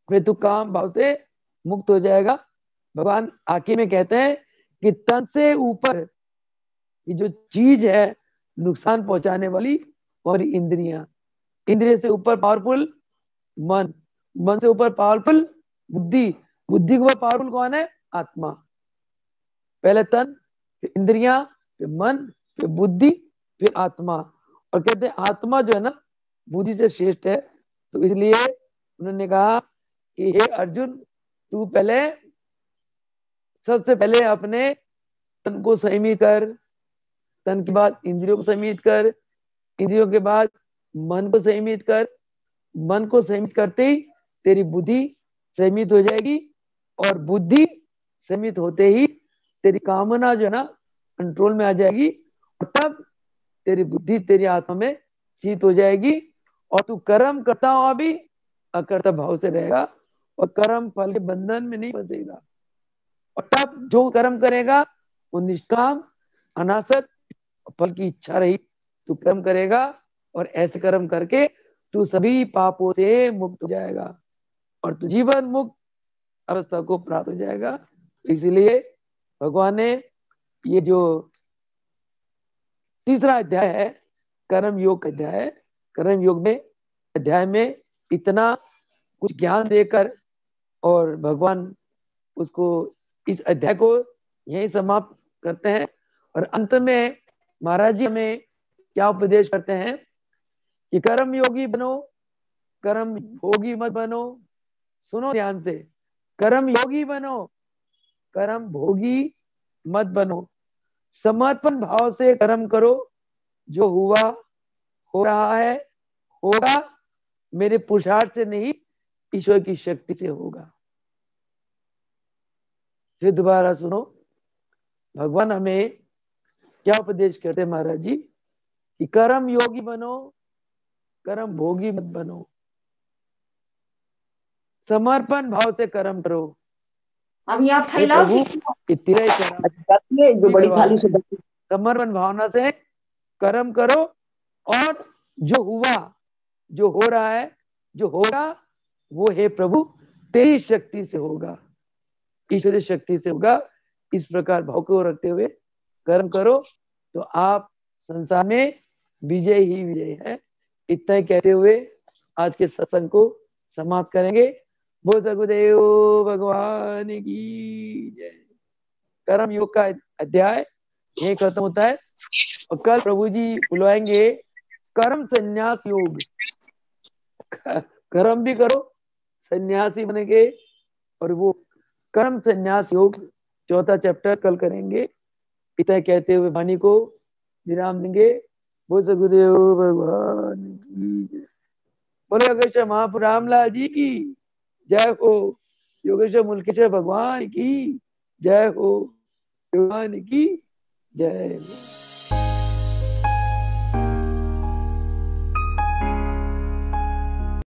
फिर तू काम भाव से मुक्त हो जाएगा। भगवान आखिर में कहते हैं कि तन से ऊपर ये जो चीज है नुकसान पहुंचाने वाली, और इंद्रियां, इंद्रिय से ऊपर पावरफुल मन, मन से ऊपर पावरफुल बुद्धि, बुद्धि के ऊपर पावरफुल कौन है? आत्मा। पहले तन, फिर इंद्रियां, फिर मन, फिर बुद्धि, फिर आत्मा। और कहते हैं आत्मा जो है ना बुद्धि से श्रेष्ठ है। तो इसलिए उन्होंने कहा कि हे अर्जुन, तू पहले, सबसे पहले अपने तन को संयमित कर, तन के बाद इंद्रियों को संयमित कर, इंद्रियों के बाद मन को संयमित कर, मन को संयमित करते ही तेरी बुद्धि संयमित हो जाएगी, और बुद्धि संयमित होते ही तेरी कामना जो है ना कंट्रोल में आ जाएगी, और तब तेरी बुद्धि तेरी आत्मा में शीत हो जाएगी, और तू कर्म करता हुआ भी अकर्ता भाव से रहेगा, और कर्म फल के बंधन में नहीं फंसेगा। और तब जो कर्म करेगा वो निष्काम, अनासक्त, फल की इच्छा रही तू कर्म करेगा, और ऐसे कर्म करके तू सभी पापों से मुक्त हो जाएगा, और तू जीवन मुक्त अवस्था को प्राप्त हो जाएगा। इसलिए भगवान ने ये जो तीसरा अध्याय है, कर्म योग अध्याय है, कर्म योग में अध्याय में इतना कुछ ज्ञान देकर, और भगवान उसको, इस अध्याय को यही समाप्त करते हैं। और अंत में महाराज जी हमें क्या उपदेश करते हैं कि कर्म योगी बनो, कर्म भोगी मत बनो। सुनो ध्यान से, कर्म योगी बनो, कर्म भोगी मत बनो। समर्पण भाव से कर्म करो, जो हुआ हो रहा है होगा, मेरे पुरुषार्थ से नहीं, ईश्वर की शक्ति से होगा। फिर दोबारा सुनो, भगवान हमें क्या उपदेश करते हैं महाराज जी कि कर्म योगी बनो, कर्म भोगी मत बनो, समर्पण भाव से कर्म करो। अब यहाँ हे फैलाओ प्रभु, तेरा ही कर्म जो बड़ी थाली से समर्पण भावना से कर्म करो, और जो हुआ, जो हो रहा है, जो होगा, वो हे प्रभु तेरी शक्ति से होगा, ईश्वरीय शक्ति से होगा। इस प्रकार भाव को रखते हुए कर्म करो, तो आप संसार में विजय ही विजय है। इतना ही कहते हुए आज के सत्संग को समाप्त करेंगे। बोल सकुदेव भगवान की जय। कर्म योग का अध्याय यही खत्म होता है, और कल प्रभु जी बुलवाएंगे कर्म संन्यास योग। कर्म भी करो, सन्यासी बनेंगे, और वो कर्म संन्यास योग चौथा चैप्टर कल करेंगे। इतना कहते हुए वाणी को विराम देंगे। बोल सकुदेव भगवान की जय। बोले योगेश्वर महापुर रामलाल जी की जय हो। योगेश्वर मुल्केश्वर भगवान की जय हो। भगवान की जय हो।